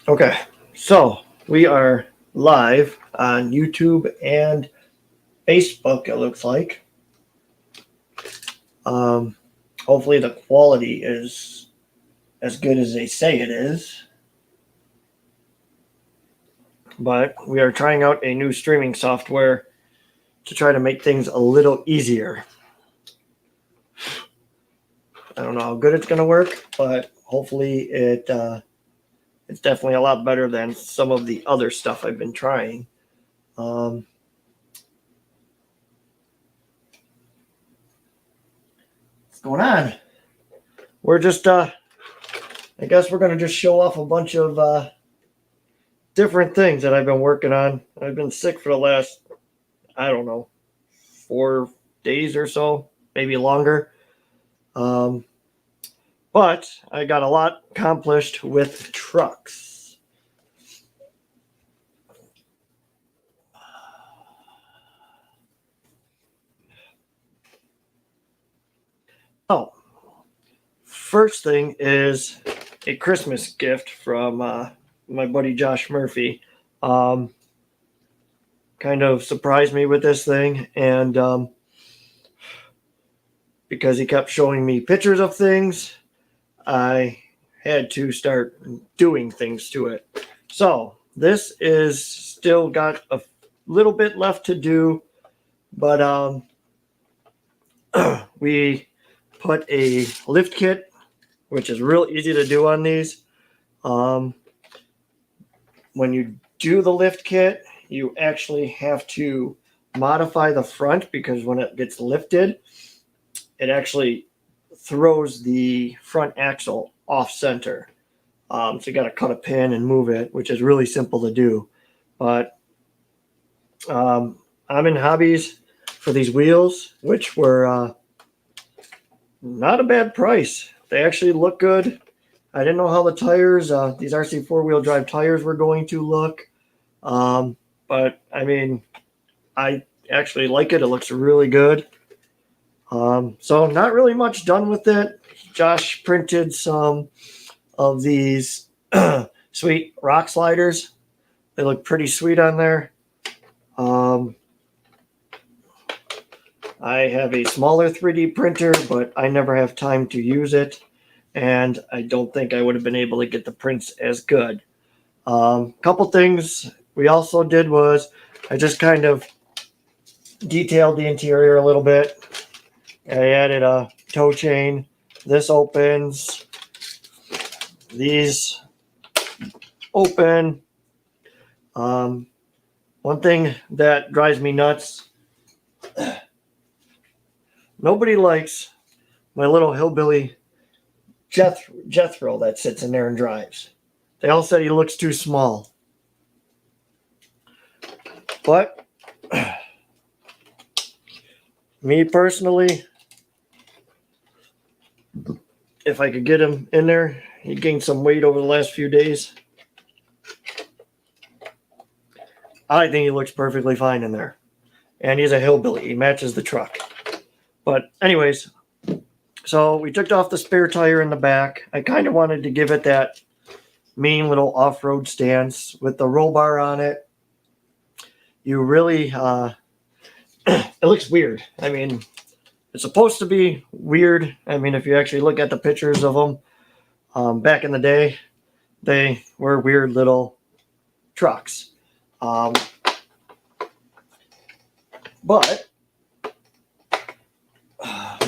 Okay, so we are live on YouTube and Facebook, it looks like. Um, Hopefully, the quality is as good as they say it is. But we are trying out a new streaming software to try to make things a little easier. I don't know how good it's going to work, but hopefully, it's definitely a lot better than some of the other stuff I've been trying. Um, what's going on? We're just, I guess we're going to just show off a bunch of different things that I've been working on. I've been sick for the last, I don't know, 4 days or so, maybe longer. Um, but I got a lot accomplished with trucks. Oh, first thing is a Christmas gift from my buddy Josh Murphy. Kind of surprised me with this thing, and because he kept showing me pictures of things, I had to start doing things to it. So this is still got a little bit left to do, but we put a lift kit, which is real easy to do on these. When you do the lift kit, you actually have to modify the front because when it gets lifted, it actually throws the front axle off center. So you got to cut a pin and move it, which is really simple to do. But I'm in hobbies for these wheels, which were not a bad price. They actually look good. I didn't know how the tires, these RC four-wheel drive tires, were going to look. But I mean, I actually like it. It looks really good. So not really much done with it. Josh printed some of these sweet rock sliders. They look pretty sweet on there. I have a smaller 3D printer, but I never have time to use it, and I don't think I would have been able to get the prints as good. Couple things we also did was I just kind of detailed the interior a little bit. I added a tow chain. This opens. These open. One thing that drives me nuts, nobody likes my little hillbilly Jethro that sits in there and drives. They all said he looks too small. But me personally, if I could get him in there, he gained some weight over the last few days. I think he looks perfectly fine in there. And he's a hillbilly. He matches the truck. But anyways, so we took off the spare tire in the back. I kind of wanted to give it that mean little off-road stance with the roll bar on it. You really, it looks weird. I mean, it's supposed to be weird. I mean, if you actually look at the pictures of them, back in the day, they were weird little trucks. But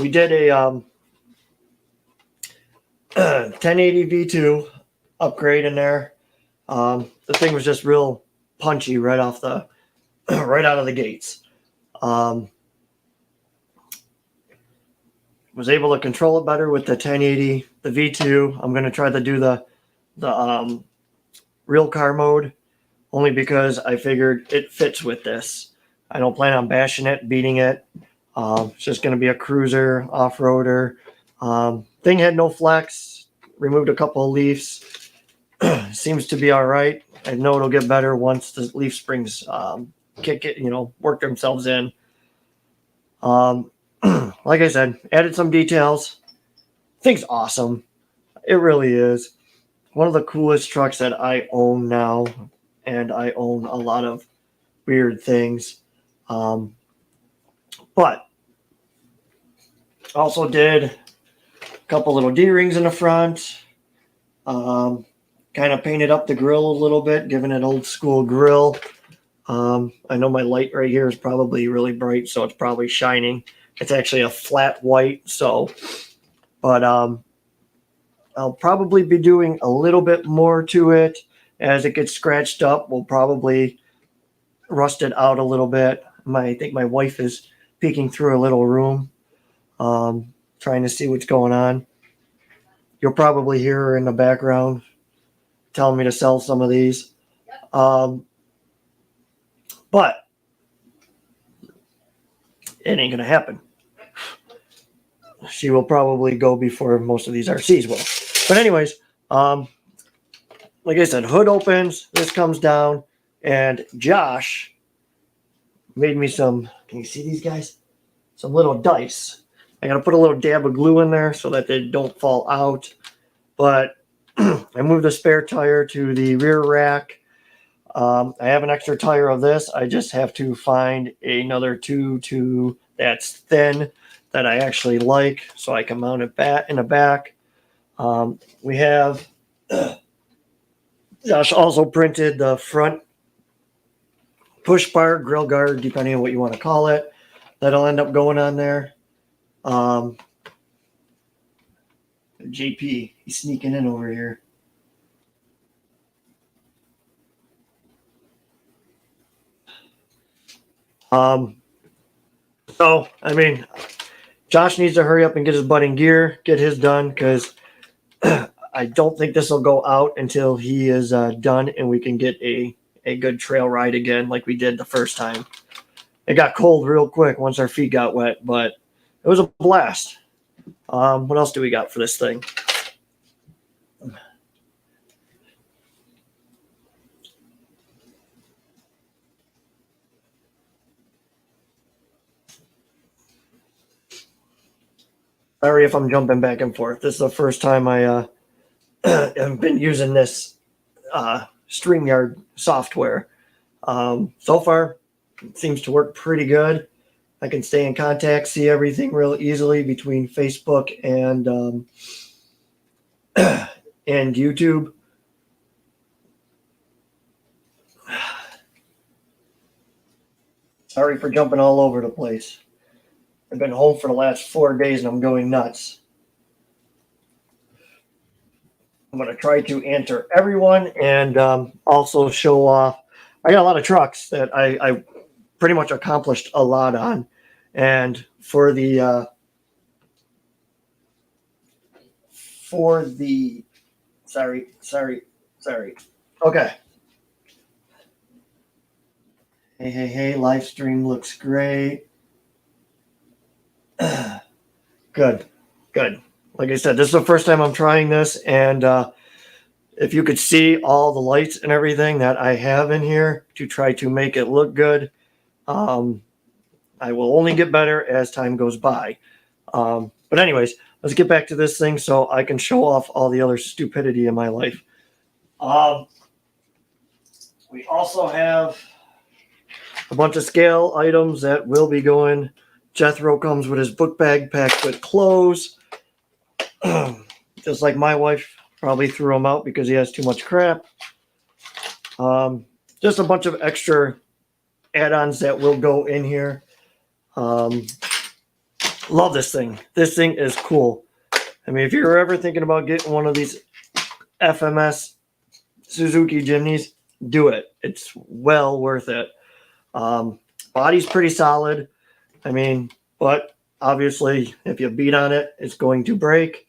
we did a 1080 V2 upgrade in there. The thing was just real punchy right off the right out of the gates. Was able to control it better with the 1080, the V2. I'm going to try to do the real car mode only because I figured it fits with this. I don't plan on bashing it, beating it. It's just going to be a cruiser, off-roader. Thing had no flex, removed a couple of leaves. Seems to be all right. I know it'll get better once the leaf springs kick it, work themselves in. Like I said, added some details. Thing's awesome. It really is. one of the coolest trucks that I own now, and I own a lot of weird things. But also did a couple little D-rings in the front. Kind of painted up the grill a little bit, giving it an old school grill. I know my light right here is probably really bright, so it's probably shining. It's actually a flat white, but I'll probably be doing a little bit more to it as it gets scratched up. We'll probably rust it out a little bit. I think my wife is peeking through a little room, trying to see what's going on. You'll probably hear her in the background telling me to sell some of these. But it ain't going to happen. She will probably go before most of these RCs will. But anyways, like I said, hood opens, this comes down, and Josh made me some, can you see these guys? Some little dice. I got to put a little dab of glue in there so that they don't fall out. But I moved the spare tire to the rear rack. I have an extra tire of this. I just have to find another 2 that's thin that I actually like, so I can mount it back in the back. We have Josh also printed the front push bar, grill guard, depending on what you want to call it. That'll end up going on there. JP, he's sneaking in over here. So, I mean, Josh needs to hurry up and get his butt in gear, get his done, because I don't think this will go out until he is done and we can get a good trail ride again like we did the first time. It got cold real quick once our feet got wet, but it was a blast. What else do we got for this thing? Sorry if I'm jumping back and forth. This is the first time I have been using this StreamYard software. So far, it seems to work pretty good. I can stay in contact, see everything real easily between Facebook and and YouTube. Sorry for jumping all over the place. I've been home for the last 4 days and I'm going nuts. I'm going to try to answer everyone and also show off. I got a lot of trucks that I pretty much accomplished a lot on. And for the sorry. Okay. Hey, live stream looks great. Good. Like I said, this is the first time I'm trying this, and if you could see all the lights and everything that I have in here to try to make it look good, I will only get better as time goes by. But anyways, let's get back to this thing so I can show off all the other stupidity in my life. We also have a bunch of scale items that will be going. Jethro comes with his book bag packed with clothes. Just like my wife probably threw him out because he has too much crap. Just a bunch of extra add-ons that will go in here. Love this thing. This thing is cool. I mean, if you're ever thinking about getting one of these FMS Suzuki Jimneys, do it. It's well worth it. Body's pretty solid. I mean, but obviously, if you beat on it, it's going to break.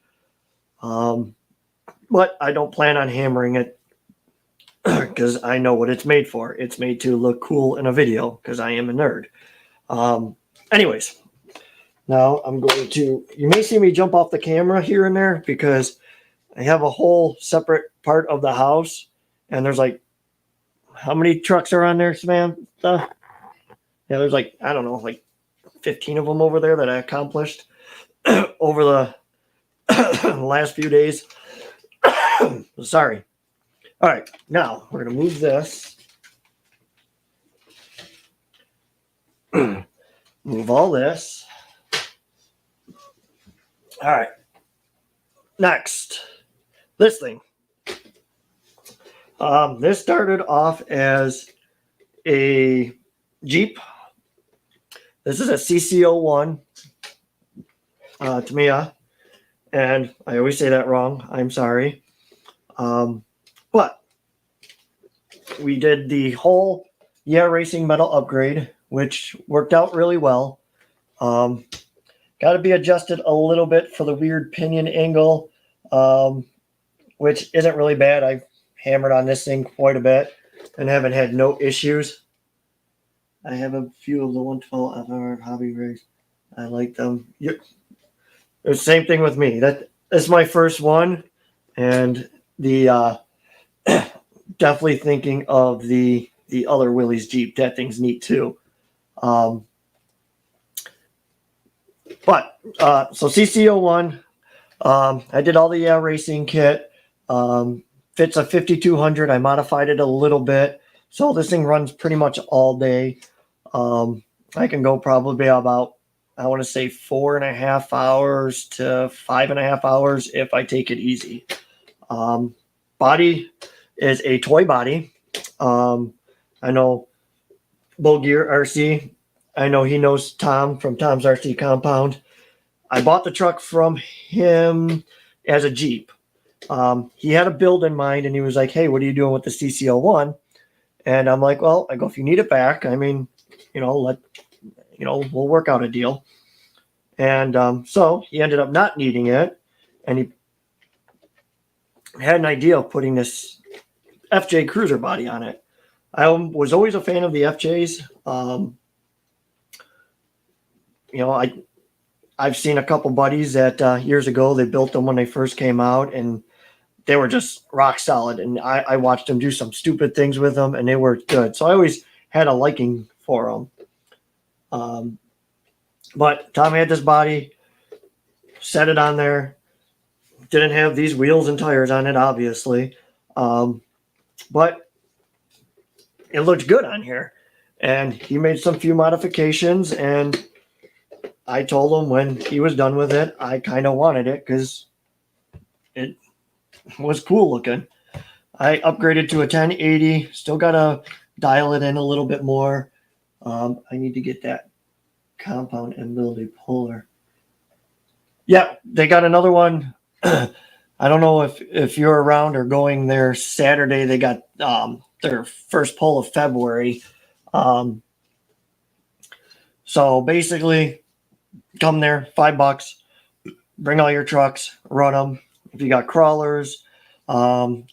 But I don't plan on hammering it because I know what it's made for. It's made to look cool in a video because I am a nerd. Anyways, now I'm going to, you may see me jump off the camera here and there because I have a whole separate part of the house and there's like, how many trucks are on there, Samantha? Yeah, there's like, I don't know, like 15 of them over there that I accomplished over the last few days. Sorry. All right, now we're going to move this. Move all this. All right. Next, this thing. This started off as a Jeep. This is a CC01 Tamiya, and I always say that wrong. I'm sorry. But we did the whole Yeah Racing metal upgrade, which worked out really well. Got to be adjusted a little bit for the weird pinion angle, which isn't really bad. I've hammered on this thing quite a bit and haven't had no issues. I have a few of the 112 FR hobby rigs. I like them. The same thing with me. That's my first one, and the definitely thinking of the other Willys Jeep. That thing's neat too. So CC01, I did all the racing kit. Fits a 5200. I modified it a little bit, so this thing runs pretty much all day. I can go probably about, I want to say 4.5 hours to 5.5 hours if I take it easy. Body is a toy body. I know Bull Gear RC. I know he knows Tom from Tom's RC Compound. I bought the truck from him as a Jeep. He had a build in mind, and he was like, "Hey, what are you doing with the CC01?" And I'm like, "Well, I go, if you need it back, I mean, we'll work out a deal." And so he ended up not needing it, and he had an idea of putting this FJ Cruiser body on it. I was always a fan of the FJs. I've seen a couple buddies that years ago, they built them when they first came out, and they were just rock solid. And I watched them do some stupid things with them, and they were good. So I always had a liking for them. But Tom had this body, set it on there. Didn't have these wheels and tires on it, obviously. But it looked good on here. And he made some few modifications, and I told him when he was done with it, I kind of wanted it because it was cool looking. I upgraded to a 1080. Still got to dial it in a little bit more. I need to get that compound and build a puller. Yeah, they got another one. I don't know if you're around or going there Saturday. They got their first pull of February. So basically, come there, $5. Bring all your trucks, run them. If you got crawlers, I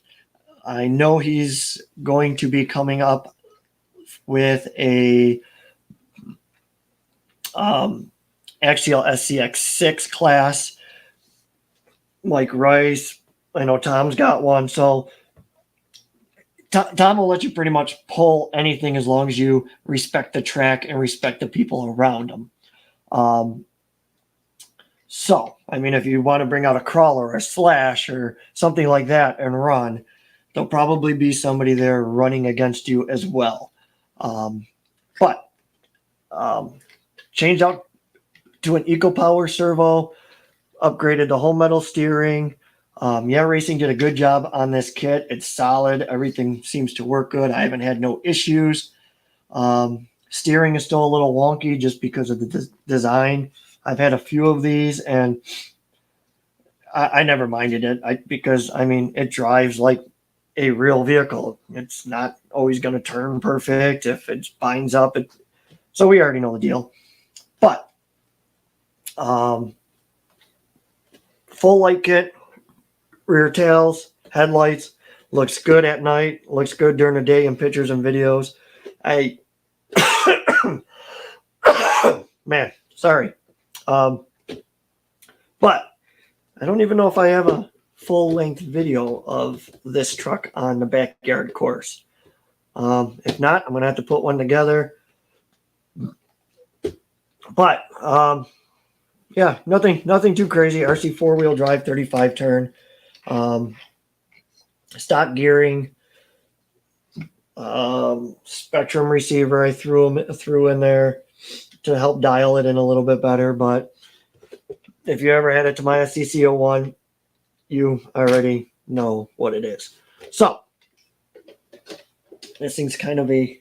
know he's going to be coming up with a Axial SCX6 class. Mike Rice, I know Tom's got one. So Tom will let you pretty much pull anything as long as you respect the track and respect the people around them. So, I mean, if you want to bring out a crawler or a slash or something like that and run, there'll probably be somebody there running against you as well. But changed out to an EcoPower servo, upgraded the whole metal steering. Yeah Racing did a good job on this kit. It's solid. Everything seems to work good. I haven't had no issues. Steering is still a little wonky just because of the design. I've had a few of these, and I never minded it because it drives like a real vehicle. It's not always going to turn perfect if it binds up. So we already know the deal. But full light kit, rear tails, headlights, looks good at night, looks good during the day in pictures and videos. Man, sorry. But I don't even know if I have a full-length video of this truck on the backyard course. If not, I'm going to have to put one together. But, yeah, nothing too crazy. RC four-wheel drive, 35 turn. stock gearing, Spectrum receiver I threw in there to help dial it in a little bit better. But if you ever had a Tamiya CC01, you already know what it is. So this thing's kind of a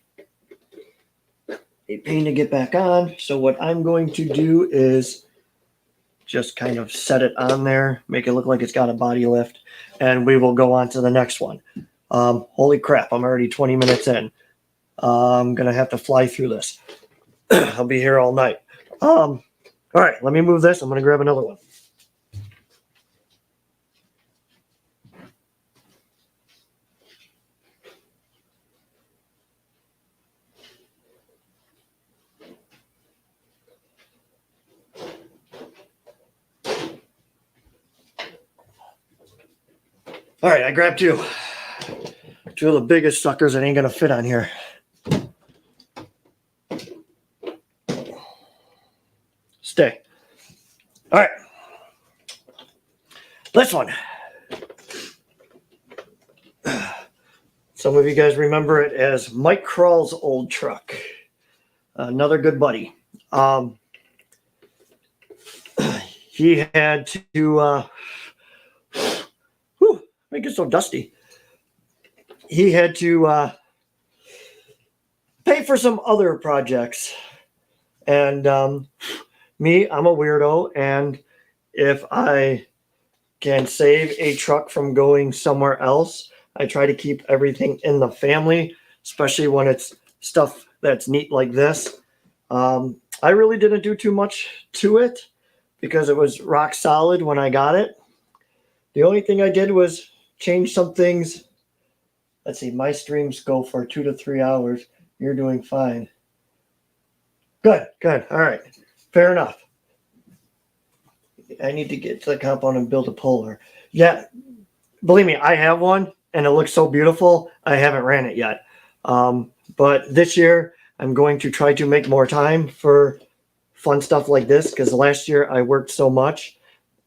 pain to get back on. So what I'm going to do is just kind of set it on there, make it look like it's got a body lift, and we will go on to the next one. Holy crap, I'm already 20 minutes in. I'm going to have to fly through this. I'll be here all night. All right, let me move this. I'm going to grab another one. All right, I grabbed two. Two of the biggest suckers that ain't going to fit on here. Stay. All right. This one. Some of you guys remember it as Mike Crawl's old truck. Another good buddy. He had to make it so dusty. He had to pay for some other projects. And me, I'm a weirdo. And if I can save a truck from going somewhere else, I try to keep everything in the family, especially when it's stuff that's neat like this. I really didn't do too much to it because it was rock solid when I got it. The only thing I did was change some things. Let's see, my streams go for 2 to 3 hours. You're doing fine. Good. All right. Fair enough. I need to get to the compound and build a Polar. Yeah, believe me, I have one, and it looks so beautiful. I haven't ran it yet. But this year, I'm going to try to make more time for fun stuff like this, because last year I worked so much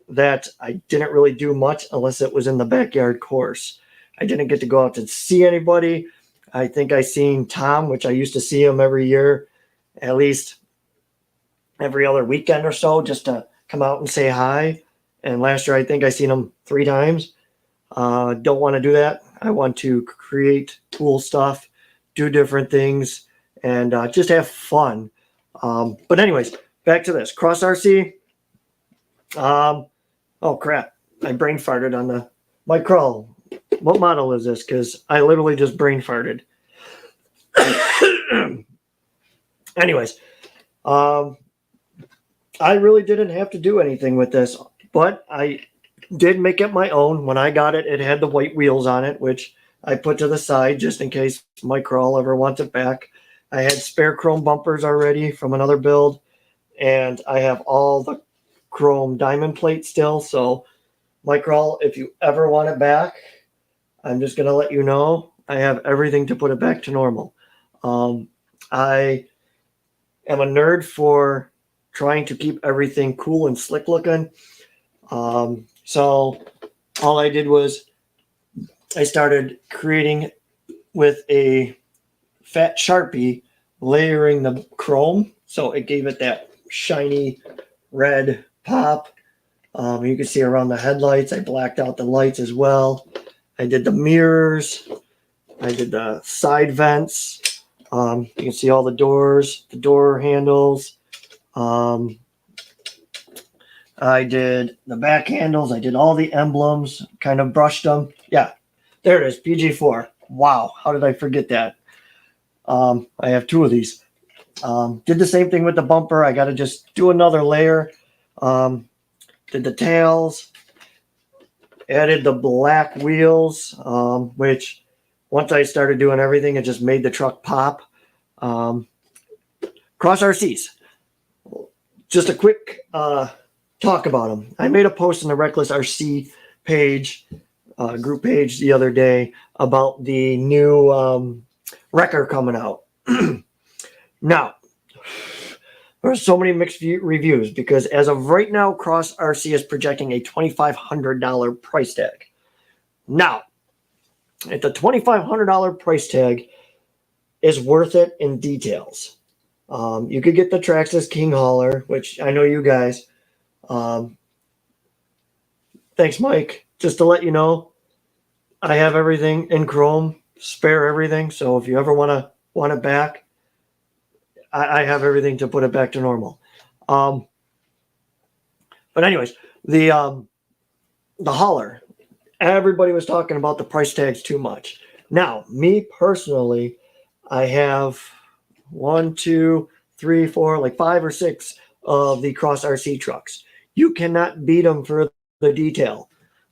that I didn't really do much unless it was in the backyard course. I didn't get to go out to see anybody. I think I seen Tom, which I used to see him every year, at least every other weekend or so, just to come out and say hi. And last year, I think I seen him 3 times. Don't want to do that. I want to create cool stuff, do different things, and just have fun. But anyways, back to this. Cross RC. Oh, crap. I brain farted on the Mike Crawl. What model is this? Because I literally just brain farted. Anyways, I really didn't have to do anything with this, but I did make it my own. When I got it, it had the white wheels on it, which I put to the side just in case Mike Crawl ever wants it back. I had spare chrome bumpers already from another build, and I have all the chrome diamond plate still. So Mike Crawl, if you ever want it back, I'm just going to let you know. I have everything to put it back to normal. I am a nerd for trying to keep everything cool and slick looking. So all I did was I started creating with a fat Sharpie, layering the chrome. So it gave it that shiny red pop. You can see around the headlights, I blacked out the lights as well. I did the mirrors. I did the side vents. You can see all the doors, the door handles. I did the back handles. I did all the emblems, kind of brushed them. Yeah, there it is, PG4. Wow, how did I forget that? I have 2 of these. Did the same thing with the bumper. I got to just do another layer. Did the tails. Added the black wheels, which once I started doing everything, it just made the truck pop. Cross RCs. Just a quick talk about them. I made a post in the Reckless RC page, group page the other day about the new Wrecker coming out. Now, there's so many mixed reviews because as of right now, Cross RC is projecting a $2,500 price tag. Now, at the $2,500 price tag is worth it in details. You could get the Traxxas King Hauler, which I know you guys. Thanks, Mike. Just to let you know, I have everything in chrome, spare everything. So if you ever want it back, I have everything to put it back to normal. But anyways, the hauler, everybody was talking about the price tags too much. Now, me personally, I have 1, 2, 3, 4, like 5 or 6 of the Cross RC trucks. You cannot beat them for the detail,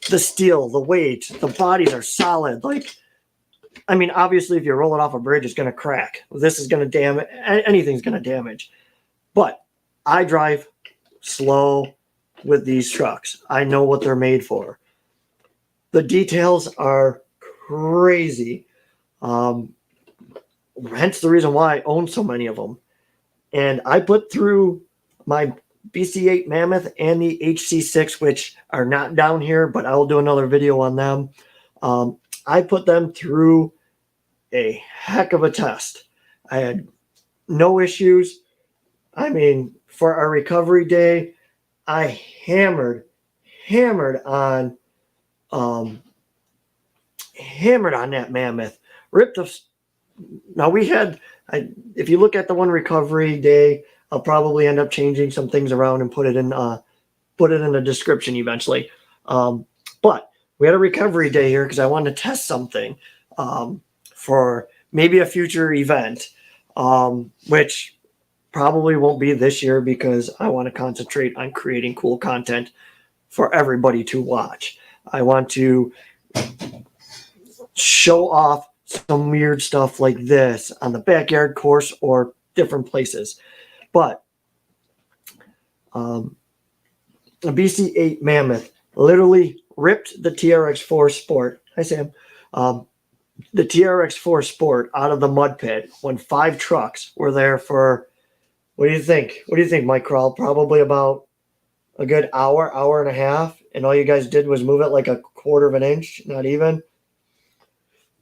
the steel, the weight, the bodies are solid. Like, I mean, obviously, if you roll it off a bridge, it's going to crack. This is going to damage. Anything's going to damage. But I drive slow with these trucks. I know what they're made for. The details are crazy. Hence the reason why I own so many of them. And I put through my BC8 Mammoth and the HC6, which are not down here, but I will do another video on them. I put them through a heck of a test. I had no issues. I mean, for our recovery day, I hammered on that Mammoth. Now we had, if you look at the one recovery day, I'll probably end up changing some things around and put it in the description eventually. But we had a recovery day here because I wanted to test something for maybe a future event, which probably won't be this year because I want to concentrate on creating cool content for everybody to watch. I want to show off some weird stuff like this on the backyard course or different places. But a BC8 Mammoth literally ripped the TRX4 Sport. Hi, Sam. The TRX4 Sport out of the mud pit when 5 trucks were there for, what do you think? What do you think, Mike Kroll? Probably about a good hour and a half. And all you guys did was move it like a quarter of an inch, not even.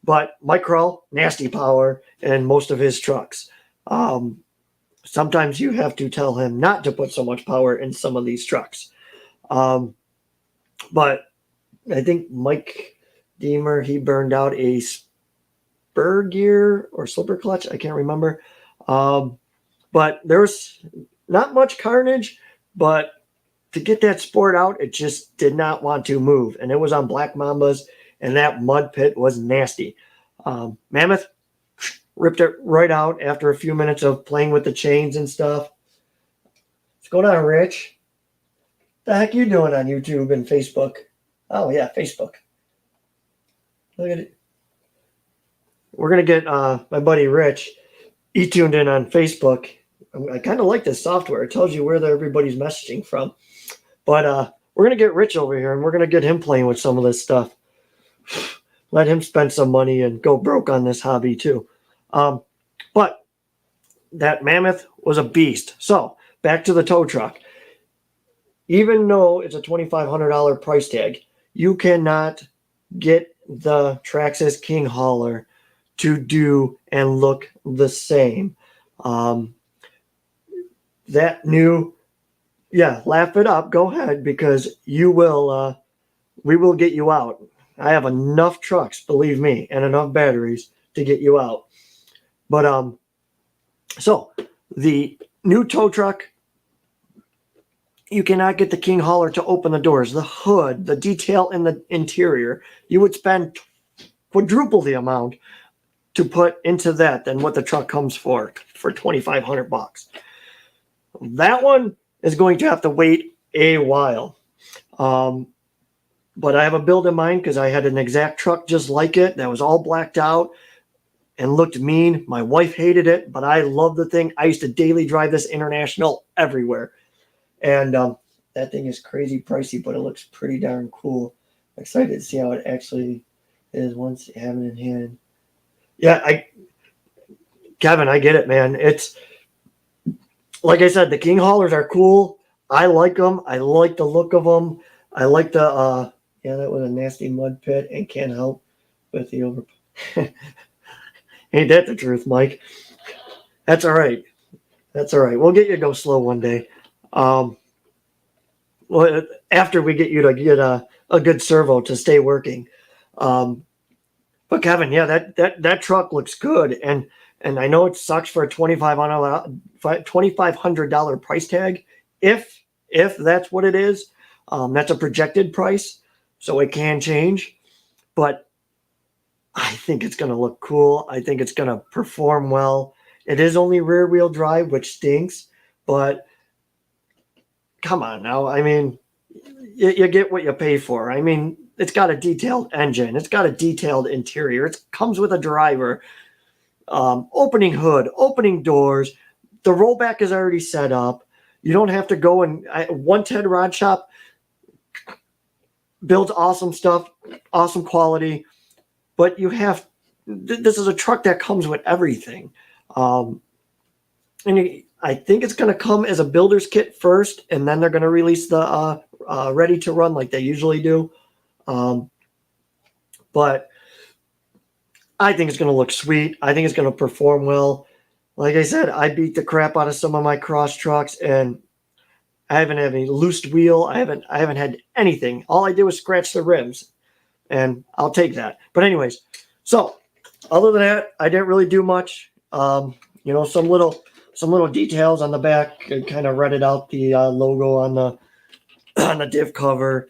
But Mike Kroll, nasty power in most of his trucks. Sometimes you have to tell him not to put so much power in some of these trucks. But I think Mike Deemer, he burned out a spur gear or slipper clutch. I can't remember. But there was not much carnage, but to get that Sport out, it just did not want to move. And it was on Black Mambas, and that mud pit was nasty. Mammoth ripped it right out after a few minutes of playing with the chains and stuff. What's going on, Rich? The heck you doing on YouTube and Facebook? Oh, yeah, Facebook. Look at it. We're going to get my buddy Rich. He tuned in on Facebook. I kind of like this software. It tells you where everybody's messaging from. But we're going to get Rich over here, and we're going to get him playing with some of this stuff. Let him spend some money and go broke on this hobby too. But that Mammoth was a beast. So back to the tow truck. Even though it's a $2,500 price tag, you cannot get the Traxxas King Hauler to do and look the same. That new, laugh it up. Go ahead, because you will. We will get you out. I have enough trucks, believe me, and enough batteries to get you out. But so the new tow truck, you cannot get the King Hauler to open the doors, the hood, the detail in the interior. You would spend quadruple the amount to put into that than what the truck comes for $2,500. That one is going to have to wait a while. But I have a build in mind because I had an exact truck just like it that was all blacked out and looked mean. My wife hated it, but I love the thing. I used to daily drive this international everywhere. And that thing is crazy pricey, but it looks pretty darn cool. I'm excited to see how it actually is once you have it in hand. Yeah, Kevin, I get it, man. It's like I said, the King Haulers are cool. I like them. I like the look of them. I like the that was a nasty mud pit and can't help with the over. Ain't that the truth, Mike? That's all right. That's all right. We'll get you to go slow one day. Um, well, after we get you to get a good servo to stay working. Um, but Kevin, yeah, that truck looks good, and I know it sucks for a $2,500 price tag. If that's what it is, that's a projected price, so it can change. But I think it's going to look cool. I think it's going to perform well. It is only rear wheel drive, which stinks, but come on now. I mean, you get what you pay for. I mean, it's got a detailed engine. It's got a detailed interior. It comes with a driver, opening hood, opening doors. The rollback is already set up. You don't have to go and 110 Rod Shop builds awesome stuff, awesome quality, but you have this is a truck that comes with everything. I think it's going to come as a builder's kit first, and then they're going to release the ready to run like they usually do. But I think it's going to look sweet. I think it's going to perform well. Like I said, I beat the crap out of some of my cross trucks, and I haven't had any loosed wheel. I haven't had anything. All I did was scratch the rims, and I'll take that. But anyways, so other than that, I didn't really do much. Some little details on the back. I kind of redded out the logo on the diff cover,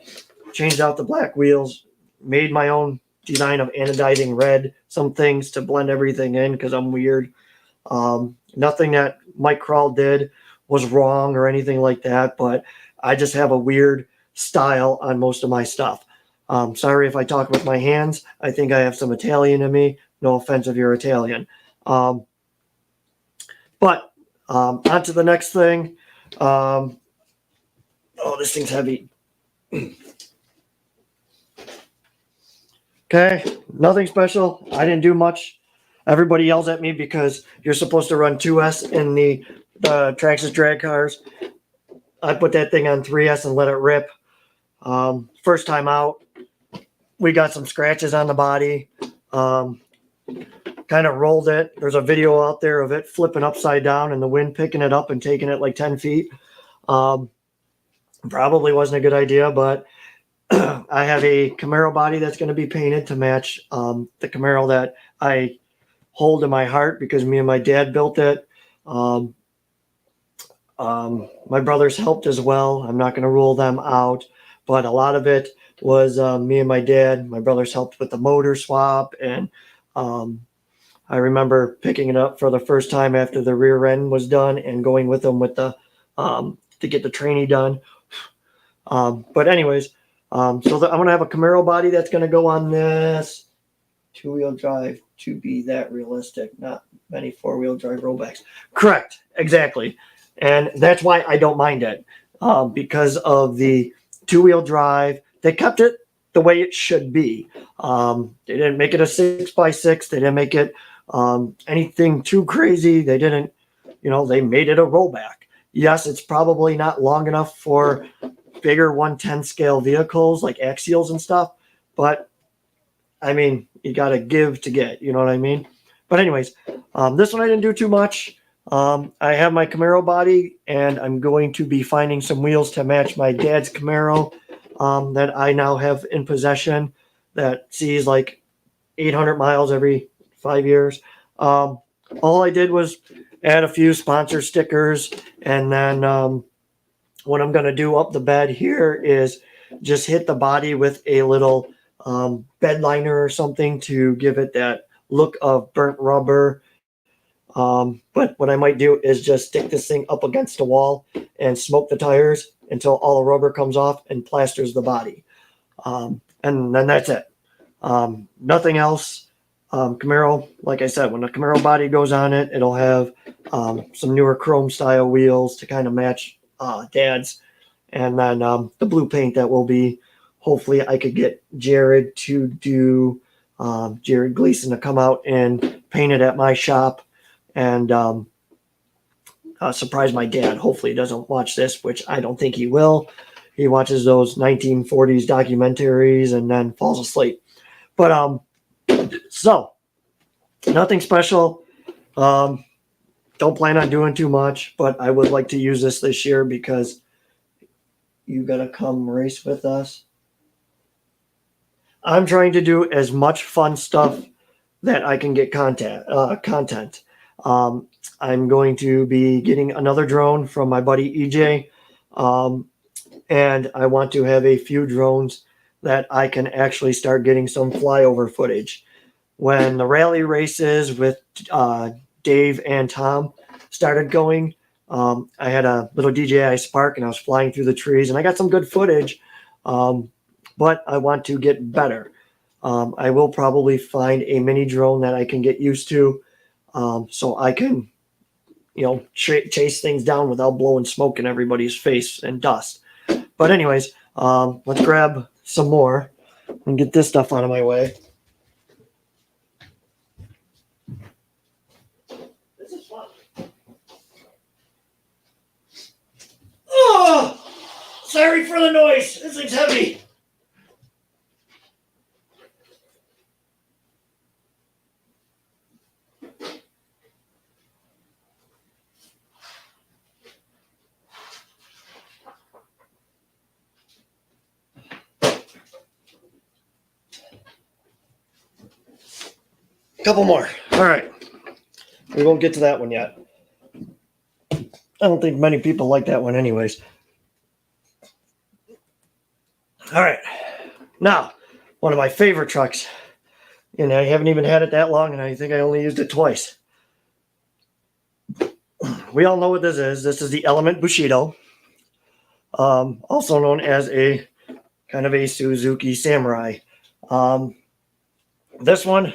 changed out the black wheels, made my own design of anodizing red, some things to blend everything in because I'm weird. Nothing that Mike Krall did was wrong or anything like that, but I just have a weird style on most of my stuff. Sorry if I talk with my hands. I think I have some Italian in me. No offense if you're Italian. But on to the next thing. This thing's heavy. Okay, nothing special. I didn't do much. Everybody yells at me because you're supposed to run 2S in the Traxxas drag cars. I put that thing on 3S and let it rip. First time out, we got some scratches on the body. Kind of rolled it. There's a video out there of it flipping upside down and the wind picking it up and taking it like 10 feet. Probably wasn't a good idea, but I have a Camaro body that's going to be painted to match the Camaro that I hold in my heart because me and my dad built it. My brothers helped as well. I'm not going to rule them out, but a lot of it was me and my dad. My brothers helped with the motor swap, and I remember picking it up for the first time after the rear end was done and going with them with the to get the trainee done. But anyways, I'm going to have a Camaro body that's going to go on this two-wheel drive to be that realistic, not many four-wheel drive rollbacks. Correct. Exactly. And that's why I don't mind it because of the two-wheel drive. They kept it the way it should be. They didn't make it a 6x6. They didn't make it anything too crazy. They didn't, they made it a rollback. Yes, it's probably not long enough for bigger 110 scale vehicles like axials and stuff, but I mean, you got to give to get, you know what I mean? But anyways, this one I didn't do too much. I have my Camaro body, and I'm going to be finding some wheels to match my dad's Camaro that I now have in possession that sees like 800 miles every 5 years. All I did was add a few sponsor stickers, and then what I'm going to do up the bed here is just hit the body with a little bed liner or something to give it that look of burnt rubber. But what I might do is just stick this thing up against the wall and smoke the tires until all the rubber comes off and plasters the body. And then that's it. Nothing else. Camaro, like I said, when the Camaro body goes on it, it'll have some newer chrome style wheels to kind of match Dad's. And then the blue paint that will be, hopefully I could get Jared to do, Jared Gleason to come out and paint it at my shop and surprise my dad. Hopefully he doesn't watch this, which I don't think he will. He watches those 1940s documentaries and then falls asleep. But So nothing special. Don't plan on doing too much, but I would like to use this year because you got to come race with us. I'm trying to do as much fun stuff that I can get content. I'm going to be getting another drone from my buddy EJ, and I want to have a few drones that I can actually start getting some flyover footage. When the rally races with Dave and Tom started going, I had a little DJI Spark and I was flying through the trees and I got some good footage, but I want to get better. I will probably find a mini drone that I can get used to, so I can, chase things down without blowing smoke in everybody's face and dust. But anyways, let's grab some more and get this stuff out of my way. This is fun. Oh, sorry for the noise. This thing's heavy. Couple more. All right. We won't get to that one yet. I don't think many people like that one anyways. All right. Now, one of my favorite trucks. And I haven't even had it that long, and I think I only used it twice. We all know what this is. This is the Element Bushido, also known as a kind of a Suzuki Samurai. This one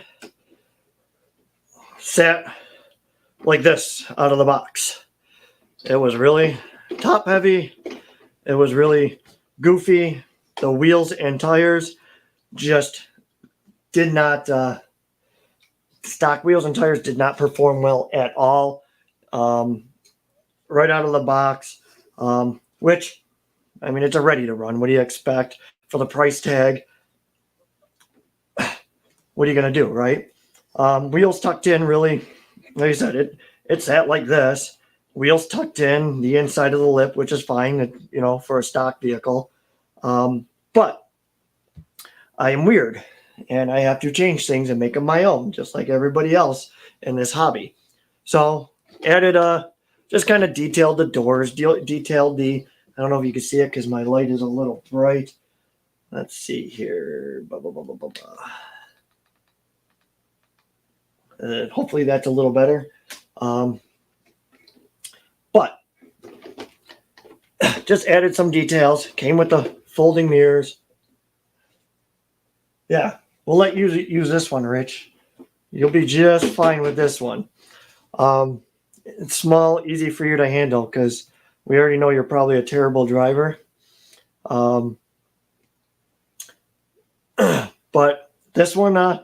sat like this out of the box. It was really top heavy. It was really goofy. The wheels and tires just did not, stock wheels and tires did not perform well at all. Right out of the box, which, I mean, it's a ready to run. What do you expect for the price tag? What are you going to do, right? Wheels tucked in, really, like I said, it sat like this. Wheels tucked in, the inside of the lip, which is fine, for a stock vehicle. But I am weird, and I have to change things and make them my own, just like everybody else in this hobby. So added just kind of detailed the doors, detailed the, I don't know if you can see it because my light is a little bright. Let's see here. Hopefully that's a little better. But just added some details. Came with the folding mirrors. Yeah, we'll let you use this one, Rich. You'll be just fine with this one. It's small, easy for you to handle because we already know you're probably a terrible driver. But this one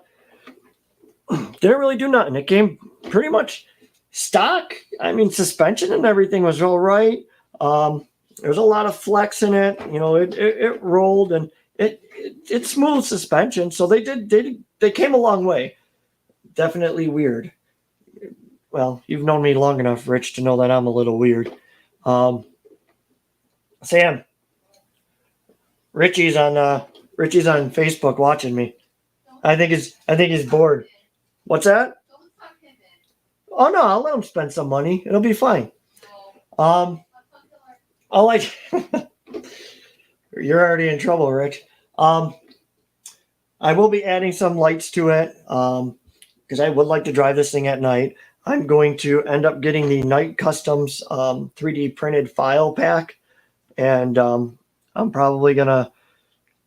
didn't really do nothing. It came pretty much stock. I mean, suspension and everything was all right. There's a lot of flex in it. It rolled and it's smooth suspension. So they came a long way. Definitely weird. Well, you've known me long enough, Rich, to know that I'm a little weird. Sam, Richie's on Facebook watching me. I think he's bored. What's that? Oh no, I'll let him spend some money. It'll be fine. You're already in trouble, Rich. I will be adding some lights to it because I would like to drive this thing at night. I'm going to end up getting the Night Customs 3D printed file pack, and I'm probably gonna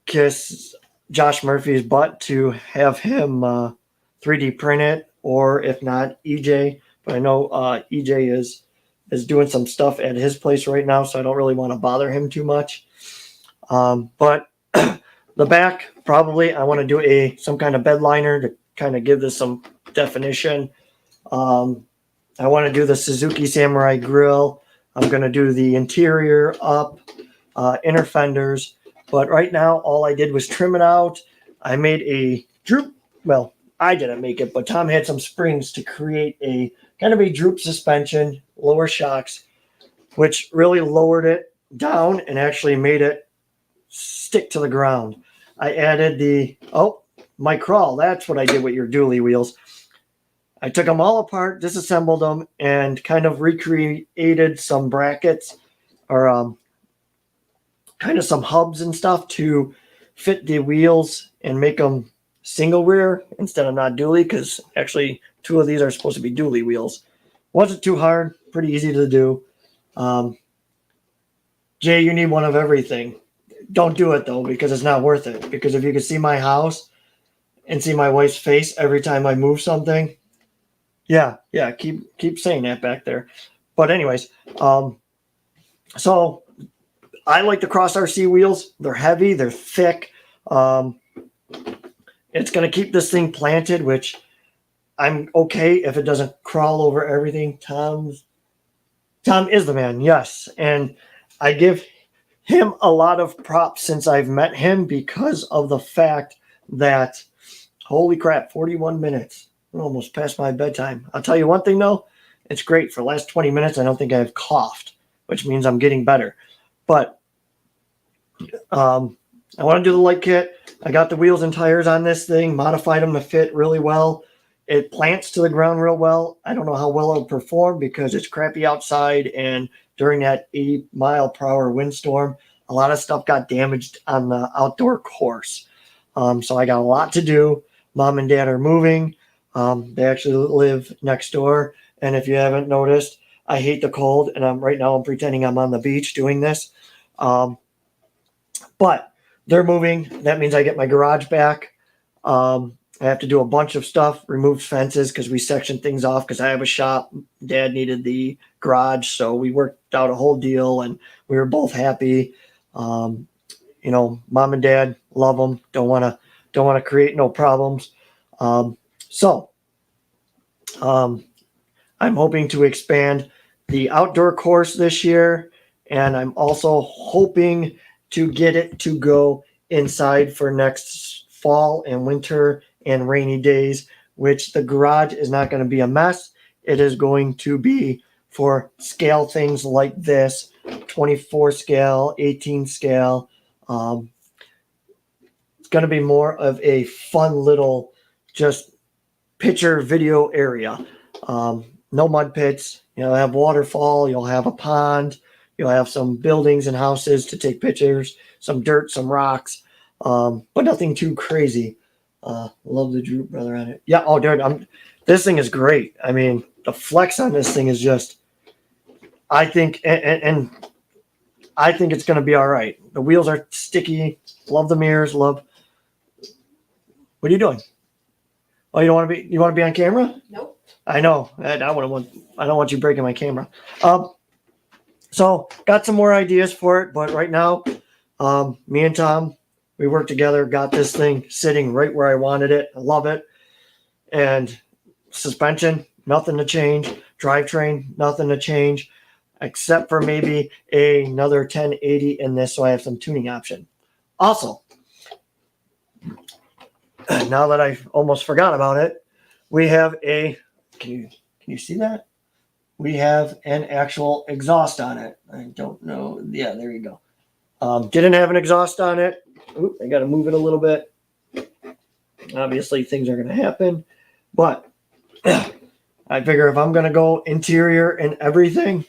kiss Josh Murphy's butt to have him 3D print it, or if not, EJ. But I know EJ is doing some stuff at his place right now, so I don't really want to bother him too much. But the back, probably I want to do some kind of bed liner to kind of give this some definition. I want to do the Suzuki Samurai grill. I'm going to do the interior up, inner fenders. But right now, all I did was trim it out. I made a droop. Well, I didn't make it, but Tom had some springs to create a kind of a droop suspension, lower shocks, which really lowered it down and actually made it stick to the ground. I added my crawl. That's what I did with your dually wheels. I took them all apart, disassembled them, and kind of recreated some brackets or kind of some hubs and stuff to fit the wheels and make them single rear instead of not dually, because actually 2 of these are supposed to be dually wheels. Wasn't too hard, pretty easy to do. Jay, you need one of everything. Don't do it though, because it's not worth it. Because if you could see my house and see my wife's face every time I move something, yeah, keep saying that back there. But anyways, so I like the Cross RC wheels. They're heavy, they're thick. It's going to keep this thing planted, which I'm okay if it doesn't crawl over everything. Tom is the man, yes. And I give him a lot of props since I've met him because of the fact that, holy crap, 41 minutes. Almost past my bedtime. I'll tell you one thing, though. It's great. For the last 20 minutes, I don't think I've coughed, which means I'm getting better. But I want to do the light kit. I got the wheels and tires on this thing, modified them to fit really well. It plants to the ground real well. I don't know how well it'll perform because it's crappy outside, and during that 80-mile-per-hour windstorm, a lot of stuff got damaged on the outdoor course. So I got a lot to do. Mom and Dad are moving. They actually live next door. And if you haven't noticed, I hate the cold. And right now I'm pretending I'm on the beach doing this. But they're moving. That means I get my garage back. I have to do a bunch of stuff, remove fences because we sectioned things off because I have a shop. Dad needed the garage. So we worked out a whole deal and we were both happy. Mom and Dad love them. Don't want to create no problems. So I'm hoping to expand the outdoor course this year, and I'm also hoping to get it to go inside for next fall and winter and rainy days, which the garage is not going to be a mess. It is going to be for scale things like this, 24 scale, 18 scale. It's going to be more of a fun little just picture video area. No mud pits. You'll have waterfall. You'll have a pond. You'll have some buildings and houses to take pictures, some dirt, some rocks, but nothing too crazy. Love the Droop Brother on it. Yeah. Oh, dude, this thing is great. I mean, the flex on this thing is just, I think, and I think it's going to be all right. The wheels are sticky. Love the mirrors. What are you doing? Oh, you don't want to be on camera? Nope. I know. I don't want you breaking my camera. So got some more ideas for it, but right now, me and Tom, we worked together, got this thing sitting right where I wanted it. I love it. And suspension, nothing to change. Drivetrain, nothing to change, except for maybe another 1080 in this, so I have some tuning option. Also, now that I almost forgot about it, we have can you see that? We have an actual exhaust on it. I don't know. Yeah, there you go. Didn't have an exhaust on it. Oop, I got to move it a little bit. Obviously, things are going to happen. But I figure if I'm going to go interior and everything,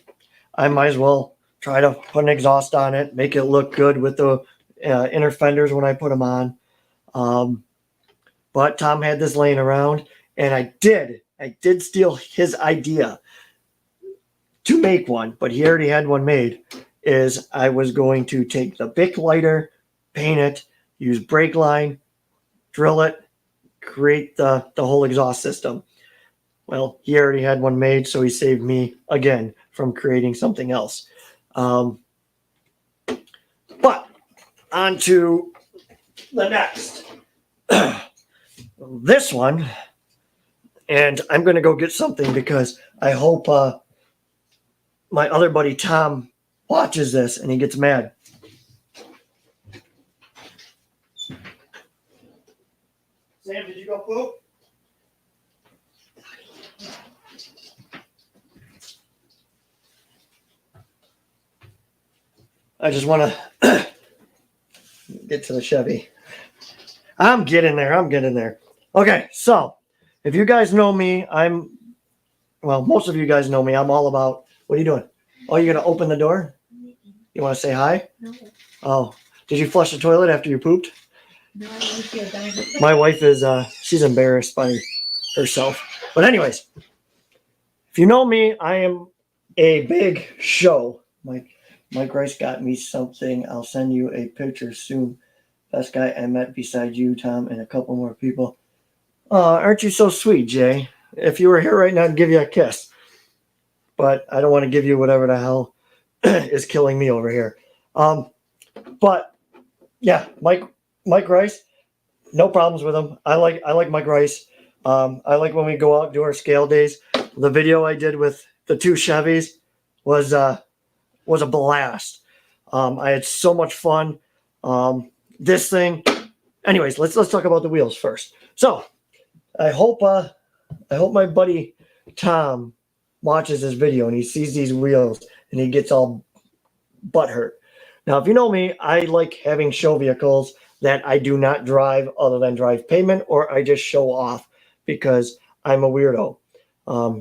I might as well try to put an exhaust on it, make it look good with the inner fenders when I put them on. But Tom had this laying around, and I did steal his idea to make one, but he already had one made. Is I was going to take the Bic lighter, paint it, use brake line, drill it, create the whole exhaust system. Well, he already had one made, so he saved me again from creating something else. But on to the next. This one, and I'm going to go get something because I hope my other buddy Tom watches this and he gets mad. Sam, did you go poop? I just want to get to the Chevy. I'm getting there. Okay, so if you guys know me, most of you guys know me. I'm all about, what are you doing? Oh, you're going to open the door? You want to say hi? No. Oh, did you flush the toilet after you pooped? No, I want to feel done. My wife is, she's embarrassed by herself. But anyways, if you know me, I am a big show. Mike Rice got me something. I'll send you a picture soon. Best guy I met beside you, Tom, and a couple more people. Aren't you so sweet, Jay? If you were here right now, I'd give you a kiss. But I don't want to give you whatever the hell is killing me over here. But yeah, Mike Rice, no problems with him. I like Mike Rice. I like when we go out and do our scale days. The video I did with the 2 Chevys was a blast. I had so much fun. This thing. Anyways, let's talk about the wheels first. So I hope my buddy Tom watches this video and he sees these wheels and he gets all butthurt. Now, if you know me, I like having show vehicles that I do not drive other than drive pavement, or I just show off because I'm a weirdo.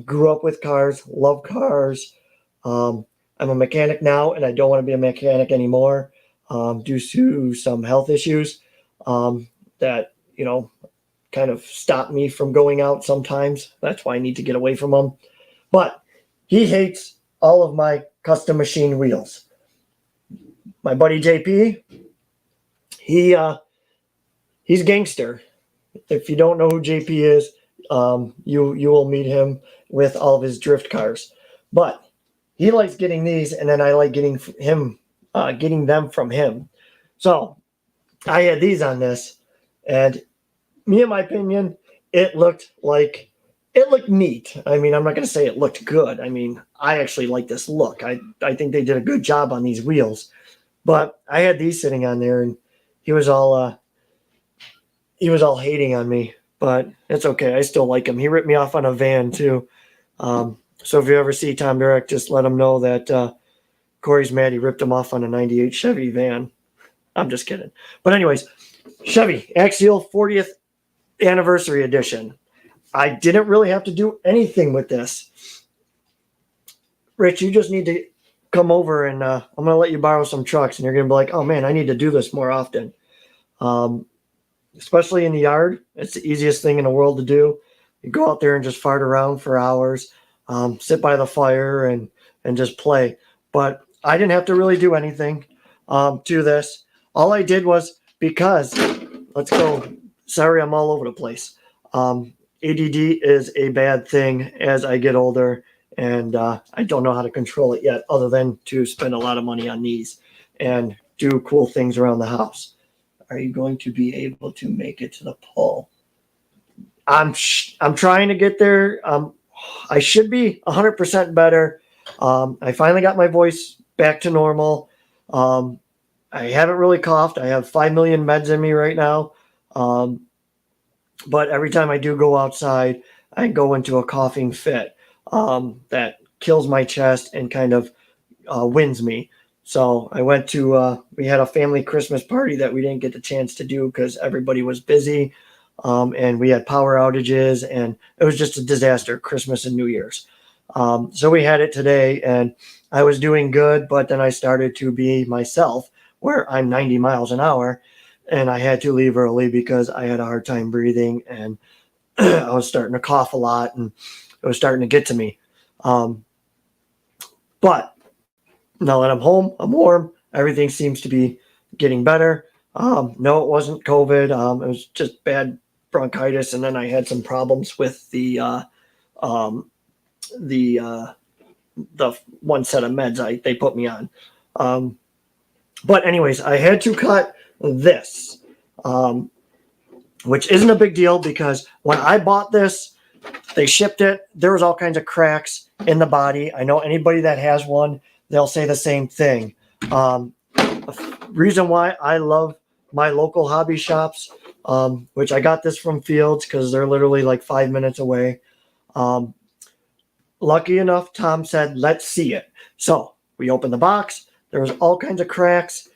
Grew up with cars, love cars. I'm a mechanic now, and I don't want to be a mechanic anymore due to some health issues that, kind of stop me from going out sometimes. That's why I need to get away from them. But he hates all of my custom machine wheels. My buddy JP, he's gangster. If you don't know who JP is, you will meet him with all of his drift cars. But he likes getting these, and then I like getting them from him. So I had these on this, and me, in my opinion, it looked neat. I mean, I'm not going to say it looked good. I mean, I actually like this look. I think they did a good job on these wheels. But I had these sitting on there, and he was all hating on me. But it's okay. I still like him. He ripped me off on a van too. So if you ever see Tom Derek, just let him know that Corey's mad. He ripped him off on a '98 Chevy van. I'm just kidding. But anyways, Chevy Axial 40th Anniversary Edition. I didn't really have to do anything with this. Rich, you just need to come over and I'm going to let you borrow some trucks, and you're going to be like, oh man, I need to do this more often. Especially in the yard. It's the easiest thing in the world to do. You go out there and just fart around for hours, sit by the fire and just play. But I didn't have to really do anything to this. All I did was, because, let's go, sorry, I'm all over the place. ADD is a bad thing as I get older, and I don't know how to control it yet, other than to spend a lot of money on these and do cool things around the house. Are you going to be able to make it to the pole? I'm trying to get there. I should be 100% better. I finally got my voice back to normal. I haven't really coughed. I have 5 million meds in me right now. But every time I do go outside, I go into a coughing fit that kills my chest and kind of wins me. So I went to, we had a family Christmas party that we didn't get the chance to do because everybody was busy. And we had power outages, and it was just a disaster, Christmas and New Year's. So we had it today, and I was doing good, but then I started to be myself, where I'm 90 miles an hour, and I had to leave early because I had a hard time breathing, and I was starting to cough a lot, and it was starting to get to me. But now that I'm home, I'm warm, everything seems to be getting better. No, it wasn't COVID. It was just bad bronchitis, and then I had some problems with the one set of meds they put me on. But anyways, I had to cut this, which isn't a big deal because when I bought this, they shipped it. There was all kinds of cracks in the body. I know anybody that has one, they'll say the same thing. Reason why I love my local hobby shops, which I got this from Fields because they're literally like 5 minutes away. Lucky enough, Tom said, let's see it. So we opened the box. There was all kinds of cracks.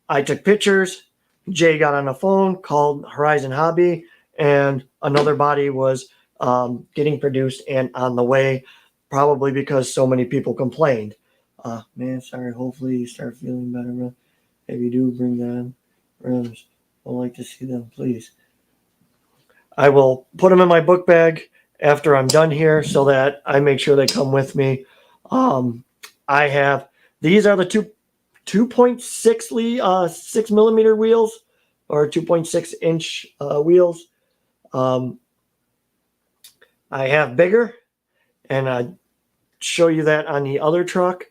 I took pictures. Jay got on the phone, called Horizon Hobby, and another body was getting produced and on the way, probably because so many people complained. Man, sorry. Hopefully you start feeling better, man. If you do, bring them rims. I'd like to see them, please. I will put them in my book bag after I'm done here so that I make sure they come with me. I have, these are the 2.6 6mm wheels, or 2.6 inch wheels. I have bigger, and I show you that on the other truck.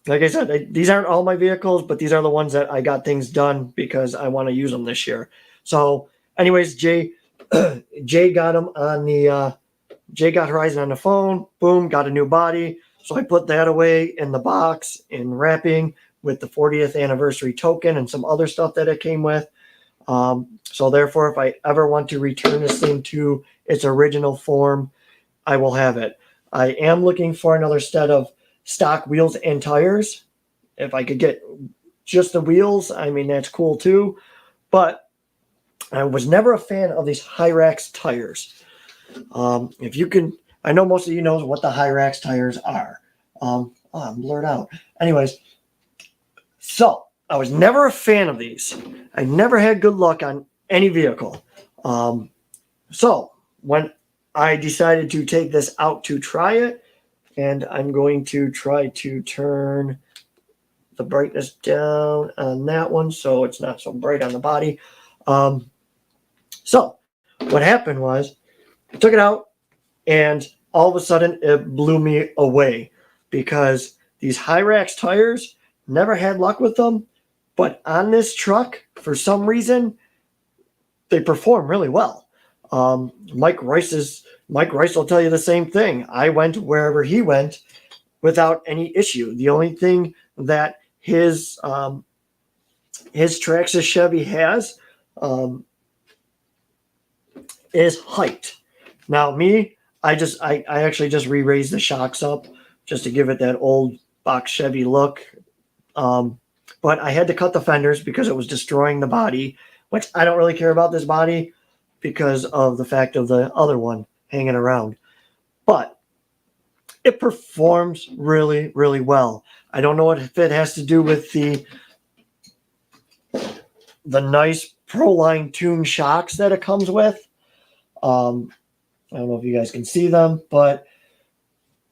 Like I said, these aren't all my vehicles, but these are the ones that I got things done because I want to use them this year. So anyways, Jay got them on the, Jay got Horizon on the phone, boom, got a new body. So I put that away in the box in wrapping with the 40th anniversary token and some other stuff that it came with. So therefore, if I ever want to return this thing to its original form, I will have it. I am looking for another set of stock wheels and tires. If I could get just the wheels, I mean, that's cool too. But I was never a fan of these Hyrax tires. If you can, I know most of you know what the Hyrax tires are. I'm blurred out. Anyways, so I was never a fan of these. I never had good luck on any vehicle. So when I decided to take this out to try it, and I'm going to try to turn the brightness down on that one so it's not so bright on the body. So what happened was I took it out, and all of a sudden it blew me away because these Hyrax tires, never had luck with them, but on this truck, for some reason, they perform really well. Mike Rice will tell you the same thing. I went wherever he went without any issue. The only thing that his Traxxas Chevy has is height. Now me, I actually just re-raised the shocks up just to give it that old box Chevy look. But I had to cut the fenders because it was destroying the body, which I don't really care about this body because of the fact of the other one hanging around. But it performs really, really well. I don't know if it has to do with the nice Proline Tune shocks that it comes with. I don't know if you guys can see them, but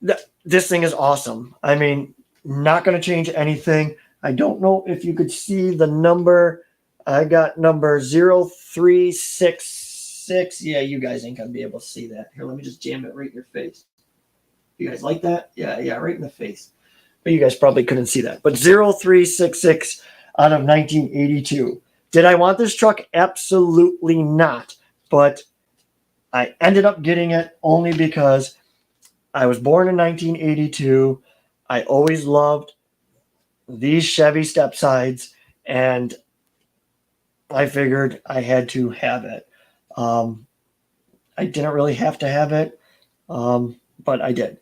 this thing is awesome. I mean, not going to change anything. I don't know if you could see the number. I got number 0366. Yeah, you guys ain't going to be able to see that. Here, let me just jam it right in your face. You guys like that? Yeah, right in the face. But you guys probably couldn't see that. But 0366 out of 1982. Did I want this truck? Absolutely not. But I ended up getting it only because I was born in 1982. I always loved these Chevy step sides, and I figured I had to have it. I didn't really have to have it, but I did.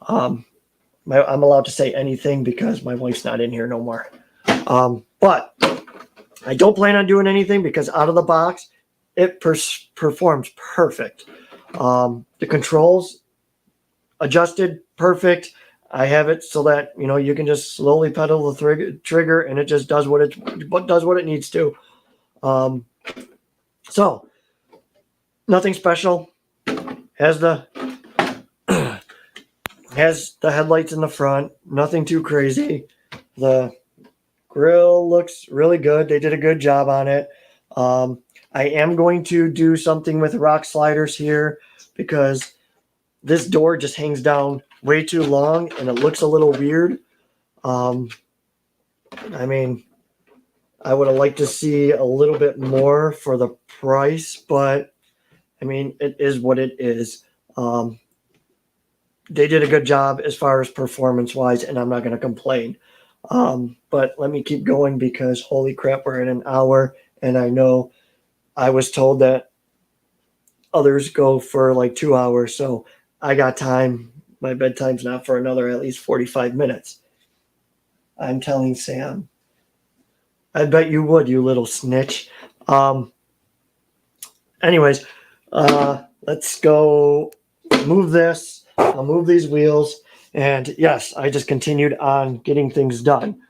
I'm allowed to say anything because my wife's not in here no more. But I don't plan on doing anything because out of the box, it performs perfect. The controls adjusted perfect. I have it so that you can just slowly pedal the trigger, and it just does what it needs to. So nothing special. Has the headlights in the front. Nothing too crazy. The grill looks really good. They did a good job on it. I am going to do something with rock sliders here because this door just hangs down way too long and it looks a little weird. I mean, I would have liked to see a little bit more for the price, but I mean, it is what it is. They did a good job as far as performance wise, and I'm not going to complain. But let me keep going because holy crap, we're in an hour, and I know I was told that others go for like 2 hours, so I got time. My bedtime's not for another at least 45 minutes. I'm telling Sam. I bet you would, you little snitch. Anyways, let's go move this. I'll move these wheels. And yes, I just continued on getting things done.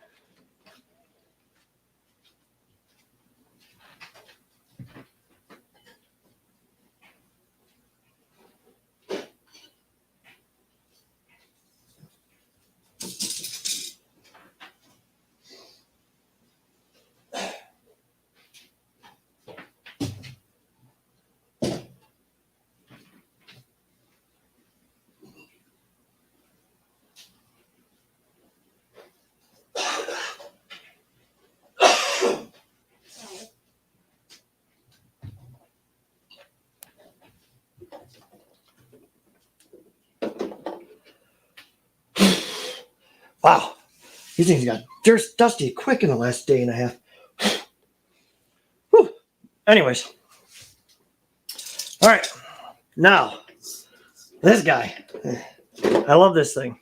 Wow, these things got dusty quick in the last day and a half. Whew. Anyways, all right, now this guy. I love this thing.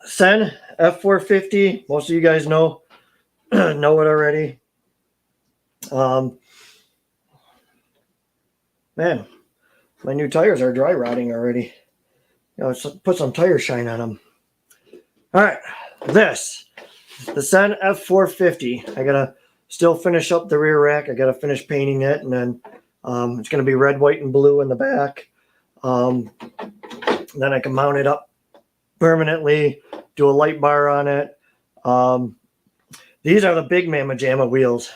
Sen F450. Most of you guys know know it already. Man, my new tires are dry rotting already. You know, let's put some tire shine on them. All right, the Sen F450. I gotta still finish up the rear rack. I gotta finish painting it, and then it's gonna be red, white, and blue in the back. Then I can mount it up permanently, do a light bar on it. These are the big Mama Jamma wheels.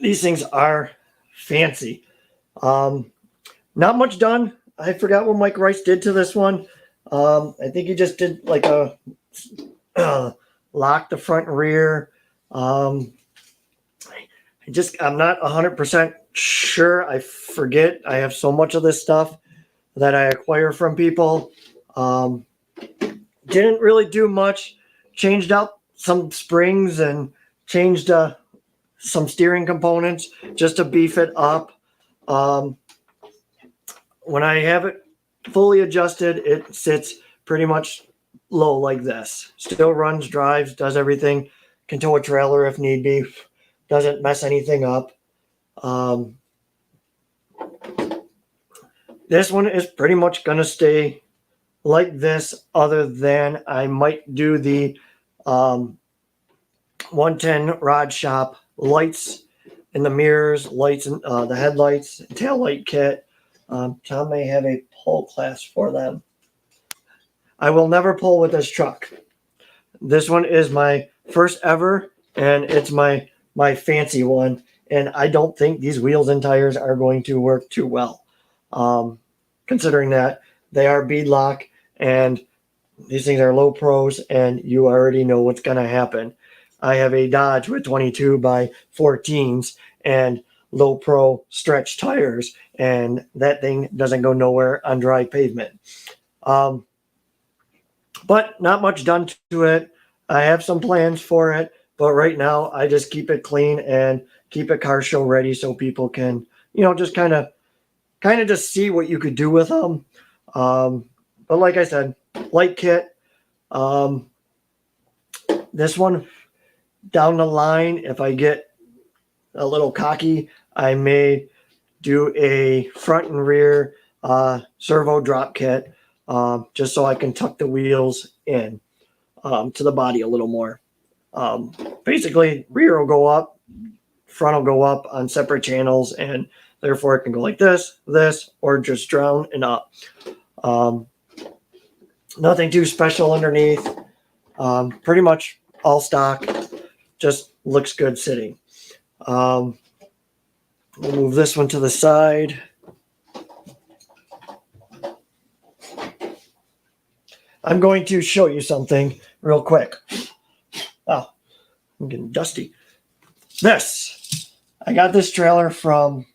These things are fancy. Not much done. I forgot what Mike Rice did to this one. I think he just did like a lock the front and rear. I'm not 100% sure. I forget. I have so much of this stuff that I acquire from people. Didn't really do much. Changed out some springs and changed some steering components just to beef it up. When I have it fully adjusted, it sits pretty much low like this. Still runs, drives, does everything. Can tow a trailer if need be. Doesn't mess anything up. This one is pretty much going to stay like this, other than I might do the 110 Rod Shop lights in the mirrors, lights in the headlights, tail light kit. Tom may have a pull class for them. I will never pull with this truck. This one is my first ever, and it's my fancy one. And I don't think these wheels and tires are going to work too well, considering that they are beadlock and these things are low pros, and you already know what's going to happen. I have a Dodge with 22 by 14s and low pro stretch tires, and that thing doesn't go nowhere on dry pavement. But not much done to it. I have some plans for it, but right now I just keep it clean and keep it car show ready so people can, just kind of just see what you could do with them. But like I said, light kit. This one down the line, if I get a little cocky, I may do a front and rear servo drop kit, just so I can tuck the wheels in to the body a little more. Basically, rear will go up, front will go up on separate channels, and therefore it can go like this, or just down and up. Nothing too special underneath. Pretty much all stock. Just looks good sitting. We'll move this one to the side. I'm going to show you something real quick. Oh, I'm getting dusty. I got this trailer from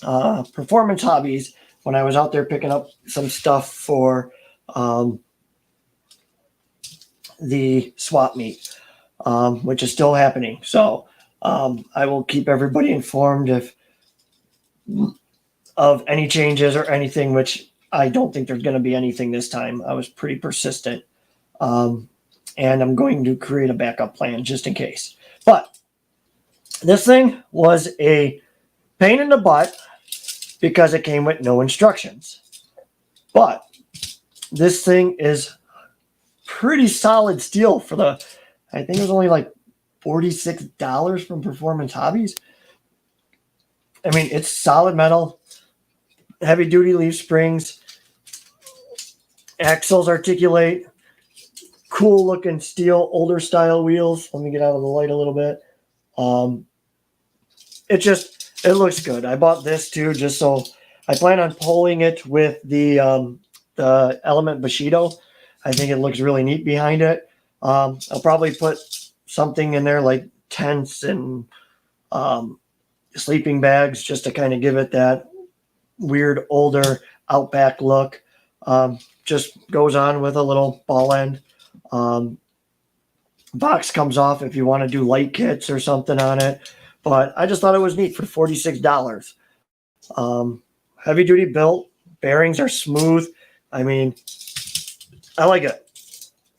Performance Hobbies when I was out there picking up some stuff for the swap meet, which is still happening. So I will keep everybody informed of any changes or anything, which I don't think there's going to be anything this time. I was pretty persistent. And I'm going to create a backup plan just in case. But this thing was a pain in the butt because it came with no instructions. But this thing is pretty solid steel for the, I think it was only like $46 from Performance Hobbies. I mean, it's solid metal, heavy duty leaf springs, axles articulate, cool looking steel, older style wheels. Let me get out of the light a little bit. It looks good. I bought this too, just so I plan on pulling it with the Element Bushido. I think it looks really neat behind it. I'll probably put something in there like tents and sleeping bags just to kind of give it that weird older outback look. Just goes on with a little ball end. Box comes off if you want to do light kits or something on it. But I just thought it was neat for $46. Heavy duty built, bearings are smooth. I mean, I like it.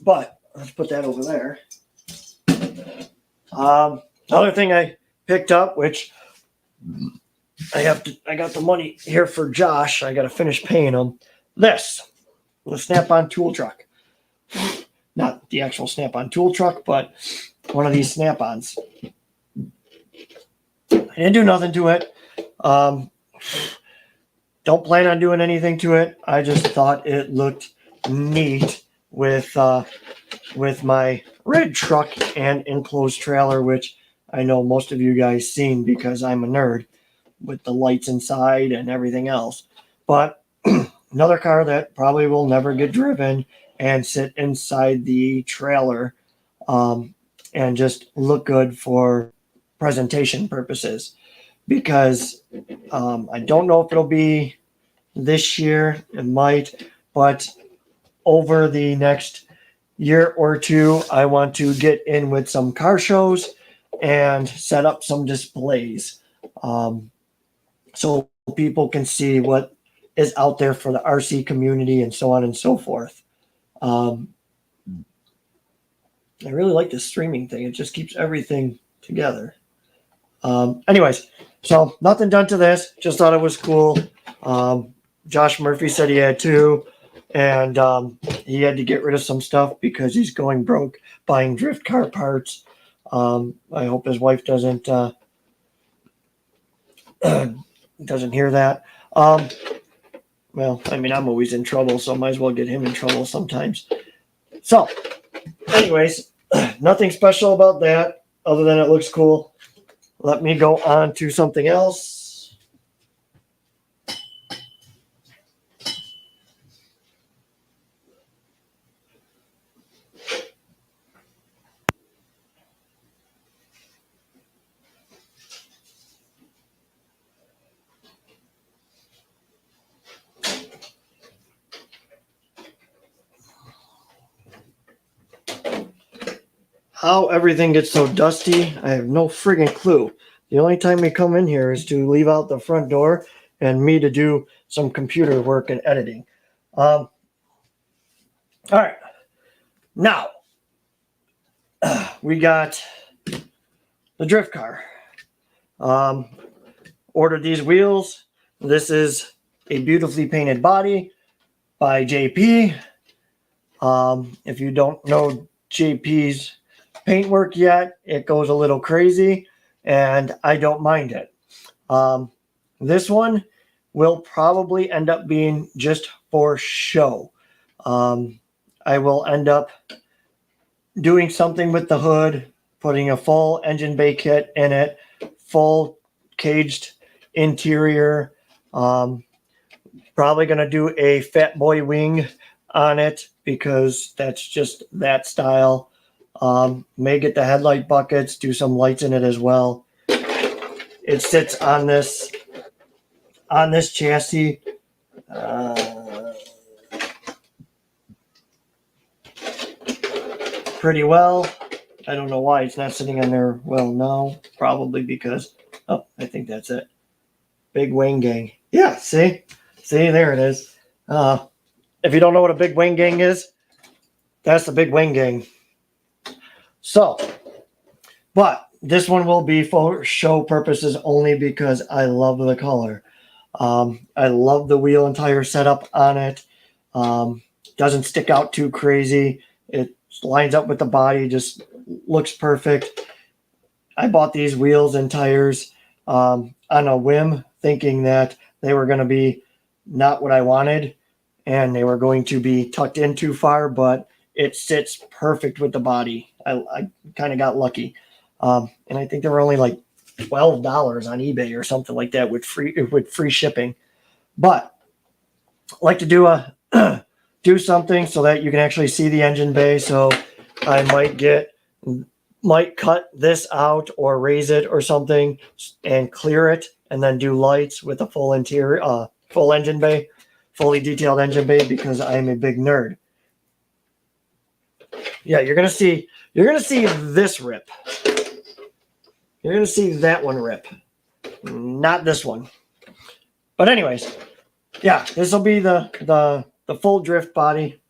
But let's put that over there. Another thing I picked up, which I got the money here for Josh. I got to finish paying him. The Snap-on tool truck. Not the actual Snap-on tool truck, but one of these Snap-ons. I didn't do nothing to it. Don't plan on doing anything to it. I just thought it looked neat with my red truck and enclosed trailer, which I know most of you guys seen because I'm a nerd with the lights inside and everything else. But another car that probably will never get driven and sit inside the trailer and just look good for presentation purposes, because I don't know if it'll be this year. It might, but over the next year or two, I want to get in with some car shows and set up some displays so people can see what is out there for the RC community and so on and so forth. I really like this streaming thing. It just keeps everything together. Anyways, so nothing done to this. Just thought it was cool. Josh Murphy said he had two, and he had to get rid of some stuff because he's going broke buying drift car parts. I hope his wife doesn't hear that. Well, I mean, I'm always in trouble, so I might as well get him in trouble sometimes. So, anyways, nothing special about that other than it looks cool. Let me go on to something else. How everything gets so dusty, I have no friggin' clue. The only time we come in here is to leave out the front door and me to do some computer work and editing. All right. Now, we got the drift car. Ordered these wheels. This is a beautifully painted body by JP. If you don't know JP's paintwork yet, it goes a little crazy, and I don't mind it. This one will probably end up being just for show. I will end up doing something with the hood, putting a full engine bay kit in it, full caged interior. Probably going to do a fat boy wing on it because that's just that style. May get the headlight buckets, do some lights in it as well. It sits on this chassis. Pretty well. I don't know why it's not sitting on there well now. Probably because, oh, I think that's it. Big Wing Gang. Yeah, see, there it is. If you don't know what a Big Wing Gang is, That's the big wing gang. So, but this one will be for show purposes only because I love the color. I love the wheel and tire setup on it. Doesn't stick out too crazy. It lines up with the body, just looks perfect. I bought these wheels and tires on a whim, thinking that they were going to be not what I wanted and they were going to be tucked in too far, but it sits perfect with the body. I kind of got lucky. And I think they were only like $12 on eBay or something like that with free shipping. But I like to do something so that you can actually see the engine bay. So I might cut this out or raise it or something and clear it and then do lights with a full interior, full engine bay, fully detailed engine bay because I'm a big nerd. Yeah, you're gonna see this rip. You're gonna see that one rip, not this one. But anyways, yeah, this will be the full drift body.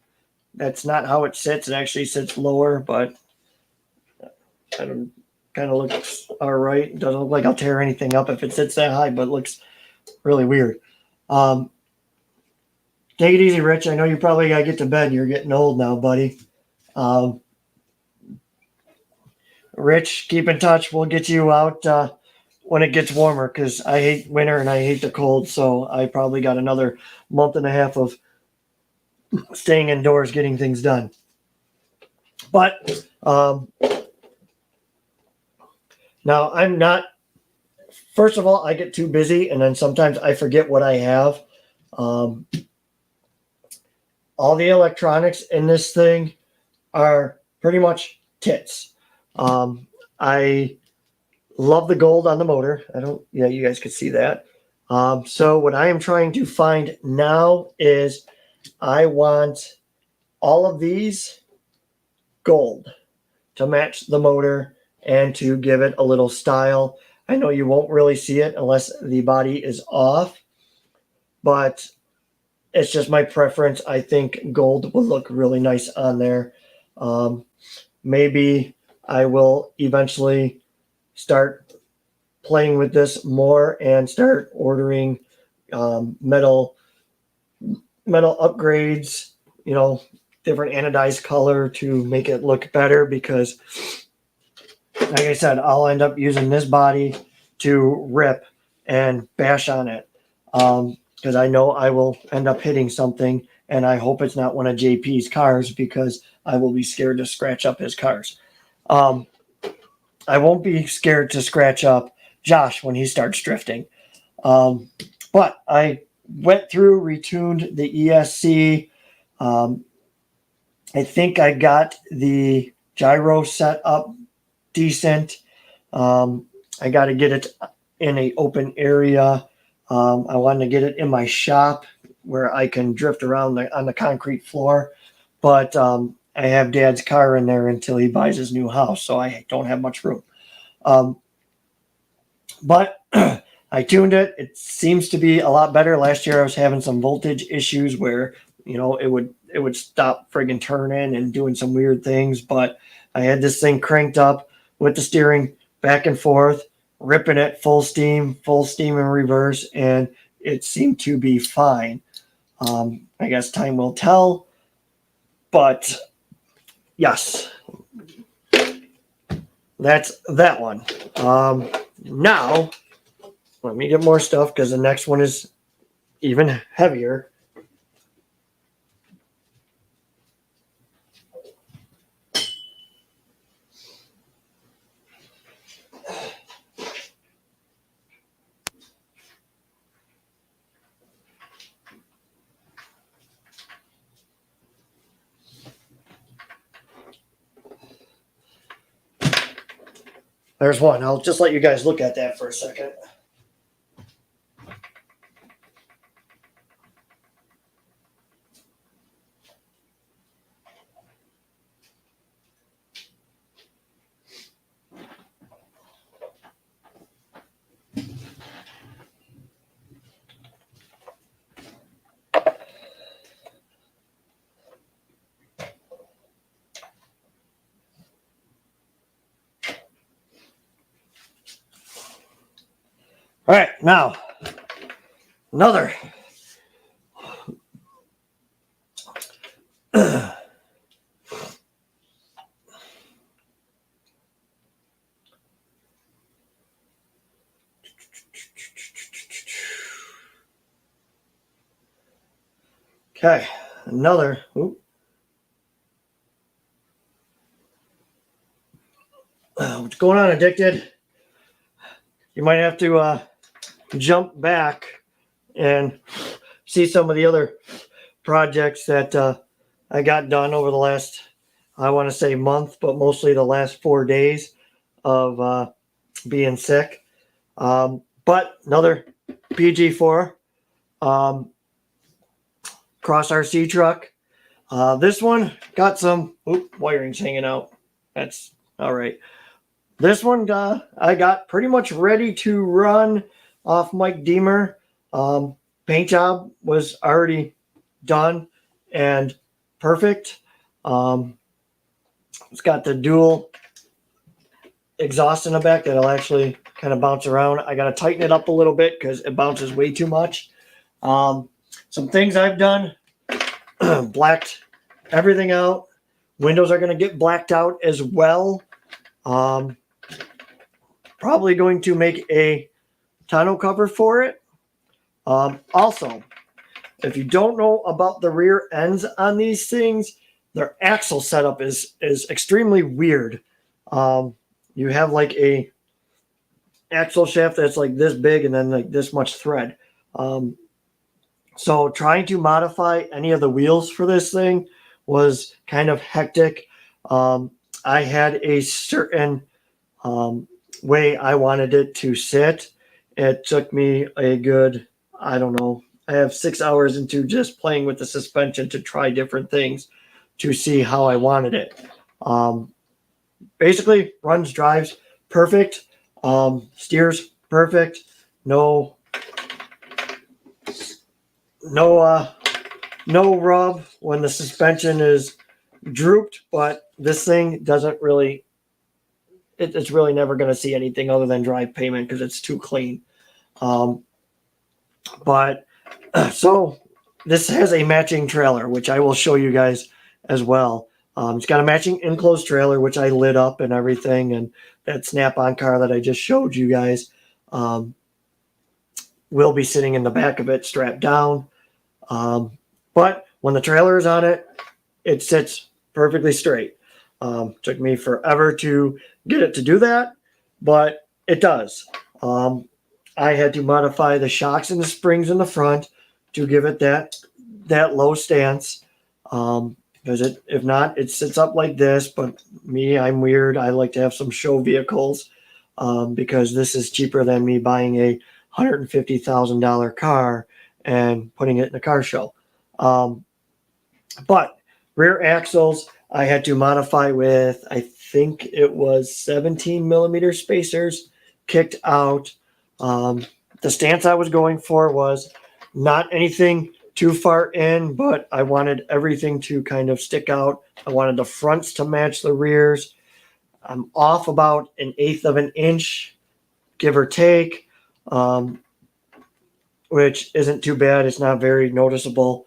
That's not how it sits. It actually sits lower, but kind of looks all right. Doesn't look like I'll tear anything up if it sits that high, but it looks really weird. Take it easy, Rich. I know you probably gotta get to bed. You're getting old now, buddy. Rich, keep in touch. We'll get you out when it gets warmer because I hate winter and I hate the cold. So I probably got another month and a half of staying indoors, getting things done. But now I'm not. First of all, I get too busy, and then sometimes I forget what I have. All the electronics in this thing are pretty much tits. I love the gold on the motor. Yeah, you guys could see that. So what I am trying to find now is I want all of these gold to match the motor and to give it a little style. I know you won't really see it unless the body is off, but it's just my preference. I think gold will look really nice on there. Maybe I will eventually start playing with this more and start ordering metal upgrades, different anodized color to make it look better because like I said, I'll end up using this body to rip and bash on it because I know I will end up hitting something and I hope it's not one of JP's cars because I will be scared to scratch up his cars. I won't be scared to scratch up Josh when he starts drifting. But I went through, retuned the ESC. I think I got the gyro set up decent. I got to get it in an open area. I wanted to get it in my shop where I can drift around on the concrete floor. But I have Dad's car in there until he buys his new house, so I don't have much room. But I tuned it. It seems to be a lot better. Last year I was having some voltage issues where it would stop friggin' turning and doing some weird things. But I had this thing cranked up with the steering back and forth, ripping it full steam in reverse, and it seemed to be fine. I guess time will tell. But yes, that's that one. Now, let me get more stuff because the next one is even heavier. There's one. I'll just let you guys look at that for a second. All right, now another. Okay, another. What's going on, Addicted? You might have to jump back and see some of the other projects that I got done over the last, I want to say month, but mostly the last 4 days of being sick. But another PG4 cross RC truck. This one got some wiring's hanging out. That's all right. This one I got pretty much ready to run off Mike Deemer. Paint job was already done and perfect. It's got the dual exhaust in the back that'll actually kind of bounce around. I got to tighten it up a little bit because it bounces way too much. Some things I've done, blacked everything out. Windows are going to get blacked out as well. Probably going to make a tonneau cover for it. Also, if you don't know about the rear ends on these things, their axle setup is extremely weird. You have like a axle shaft that's like this big and then like this much thread. So trying to modify any of the wheels for this thing was kind of hectic. I had a certain way I wanted it to sit. It took me a good, I don't know, I have 6 hours into just playing with the suspension to try different things to see how I wanted it. Basically, runs, drives, perfect. Steers, perfect. No rub when the suspension is drooped, but this thing doesn't really, it's really never going to see anything other than drive payment because it's too clean. But so this has a matching trailer, which I will show you guys as well. It's got a matching enclosed trailer, which I lit up and everything. And that Snap-on car that I just showed you guys will be sitting in the back of it, strapped down. But when the trailer is on it, it sits perfectly straight. Took me forever to get it to do that, but it does. I had to modify the shocks and the springs in the front to give it that low stance. Because if not, it sits up like this. But me, I'm weird. I like to have some show vehicles because this is cheaper than me buying a $150,000 car and putting it in a car show. But rear axles, I had to modify with, I think it was 17 millimeter spacers kicked out. The stance I was going for was not anything too far in, but I wanted everything to kind of stick out. I wanted the fronts to match the rears. I'm off about 1/8 of an inch, give or take, which isn't too bad. It's not very noticeable.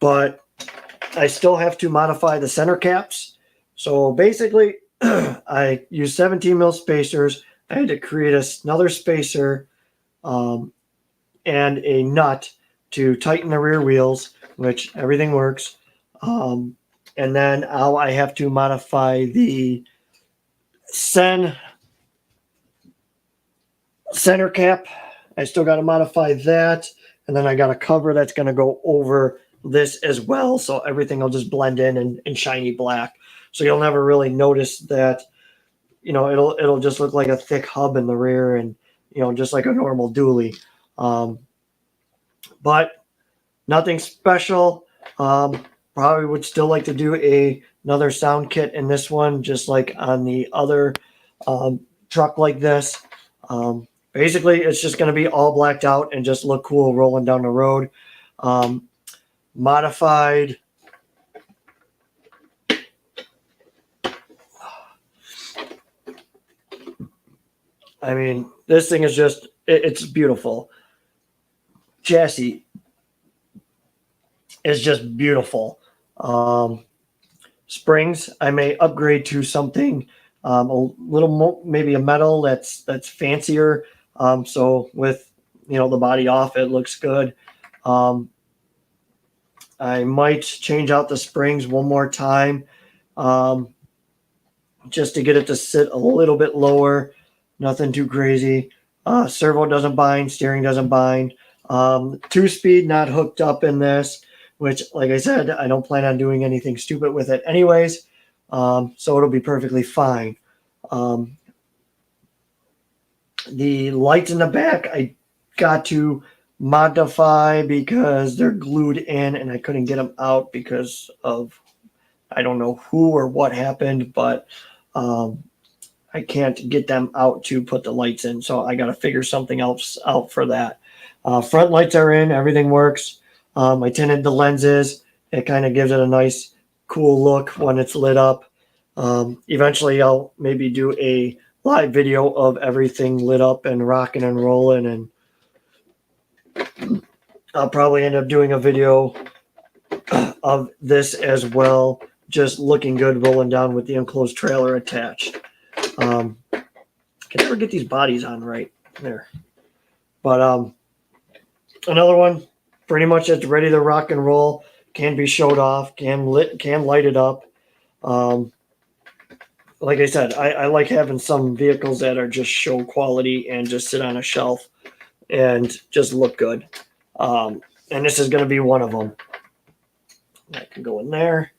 But I still have to modify the center caps. So basically, I used 17 mil spacers. I had to create another spacer and a nut to tighten the rear wheels, which everything works. And then now I have to modify the center cap. I still got to modify that. And then I got a cover that's going to go over this as well. So everything will just blend in shiny black. So you'll never really notice that, it'll just look like a thick hub in the rear and, just like a normal dually. But nothing special. Probably would still like to do another sound kit in this one, just like on the other truck like this. Basically, it's just going to be all blacked out and just look cool rolling down the road. Modified. I mean, this thing is just, it's beautiful. Chassis is just beautiful. Springs, I may upgrade to something a little more, maybe a metal that's fancier. So with, the body off, it looks good. I might change out the springs one more time, just to get it to sit a little bit lower. Nothing too crazy. Servo doesn't bind, steering doesn't bind. 2-speed not hooked up in this, which, like I said, I don't plan on doing anything stupid with it anyways. So it'll be perfectly fine. The lights in the back, I got to modify because they're glued in and I couldn't get them out because of, I don't know who or what happened, but I can't get them out to put the lights in. So I got to figure something else out for that. Front lights are in, everything works. I tinted the lenses. It kind of gives it a nice, cool look when it's lit up. Eventually I'll maybe do a live video of everything lit up and rocking and rolling, and I'll probably end up doing a video of this as well, just looking good rolling down with the enclosed trailer attached. Can never get these bodies on right there. But another one, pretty much it's ready to rock and roll, can be showed off, can light it up. Like I said, I like having some vehicles that are just show quality and just sit on a shelf and just look good. And this is going to be one of them. That can go in there.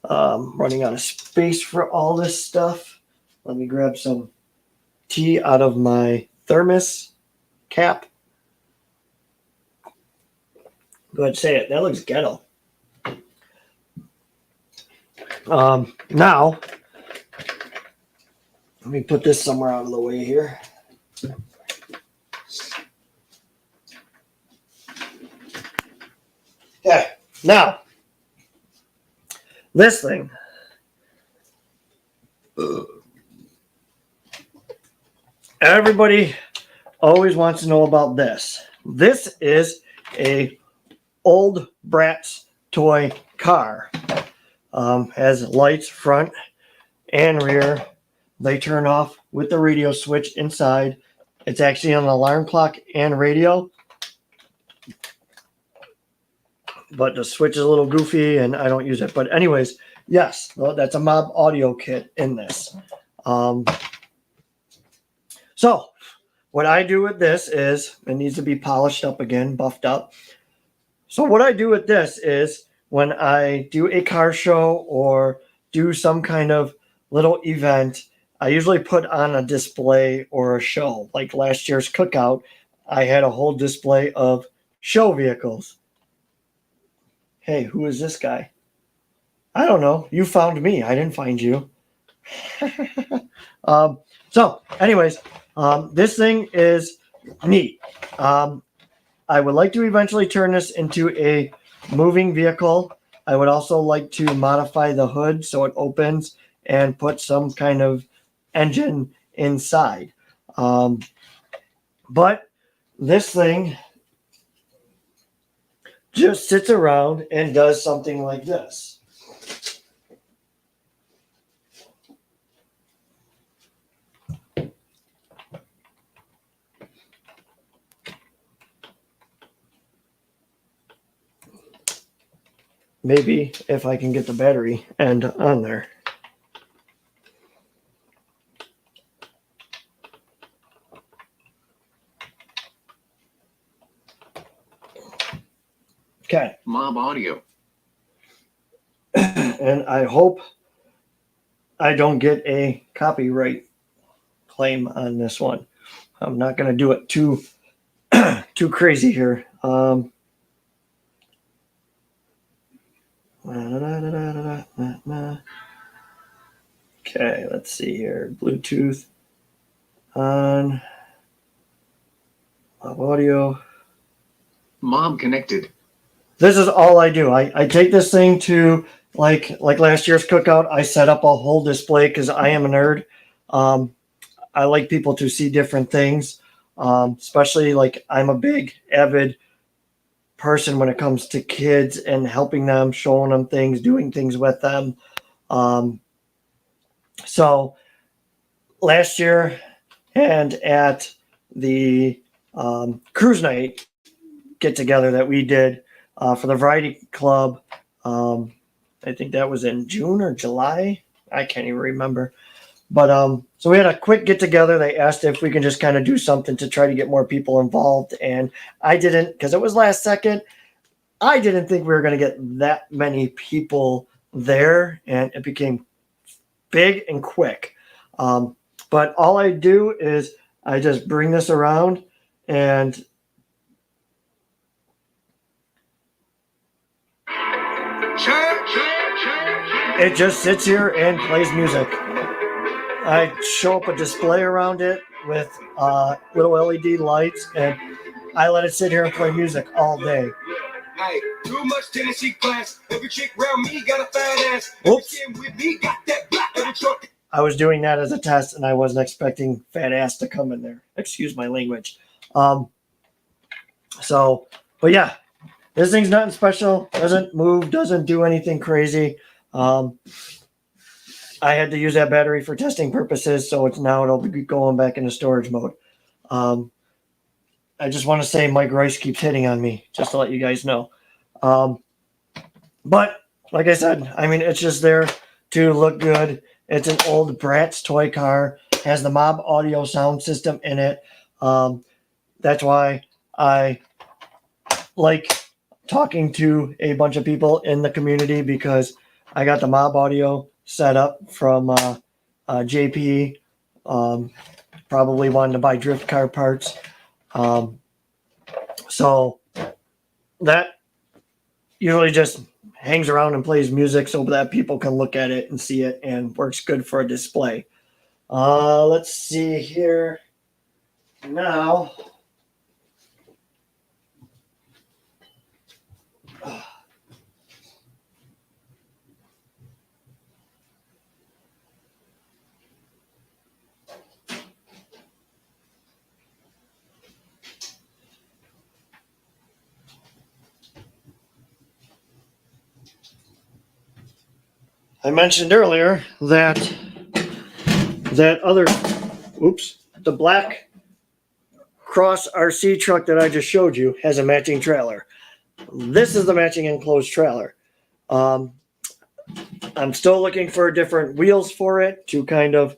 Running out of space for all this stuff. Let me grab some tea out of my thermos cap. Go ahead and say it. That looks ghetto. Now, let me put this somewhere out of the way here. Okay, now, this thing. Everybody always wants to know about this. This is a old Bratz toy car. Has lights front and rear. They turn off with the radio switch inside. It's actually an alarm clock and radio. But the switch is a little goofy and I don't use it. But anyways, yes, that's a Mob audio kit in this. So what I do with this is, it needs to be polished up again, buffed up. So what I do with this is, when I do a car show or do some kind of little event, I usually put on a display or a show. Like last year's cookout, I had a whole display of show vehicles. Hey, who is this guy? I don't know. You found me. I didn't find you. So anyways, this thing is neat. I would like to eventually turn this into a moving vehicle. I would also like to modify the hood so it opens and put some kind of engine inside. But this thing just sits around and does something like this. Maybe if I can get the battery end on there. Okay. Mob audio. And I hope I don't get a copyright claim on this one. I'm not going to do it too crazy here. Okay, let's see here. Bluetooth on. Mob audio. Mob connected. This is all I do. I take this thing to like last year's cookout. I set up a whole display because I am a nerd. I like people to see different things, especially like I'm a big avid person when it comes to kids and helping them, showing them things, doing things with them. Um, so last year and at the cruise night get together that we did for the Variety Club, I think that was in June or July. I can't even remember. But so we had a quick get together. They asked if we can just kind of do something to try to get more people involved, and I didn't, because it was last second. I didn't think we were going to get that many people there, and it became big and quick. But all I do is I just bring this around, and it just sits here and plays music. I show up a display around it with little LED lights, and I let it sit here and play music all day. Hey, too much Tennessee class. Every chick around me got a fat ass. Oops. With me got that black every truck. I was doing that as a test, and I wasn't expecting fat ass to come in there. Excuse my language. But yeah, this thing's nothing special. Doesn't move. Doesn't do anything crazy. I had to use that battery for testing purposes, so it'll be going back into storage mode. I just want to say Mike Rice keeps hitting on me, just to let you guys know. But like I said, I mean, it's just there to look good. It's an old Bratz toy car, has the Mob audio sound system in it. That's why I like talking to a bunch of people in the community, because I got the Mob audio set up from JP. Probably wanted to buy drift car parts. So that usually just hangs around and plays music so that people can look at it and see it, and works good for a display. Let's see here now. I mentioned earlier that the black Cross RC truck that I just showed you has a matching trailer. This is the matching enclosed trailer. I'm still looking for different wheels for it to kind of,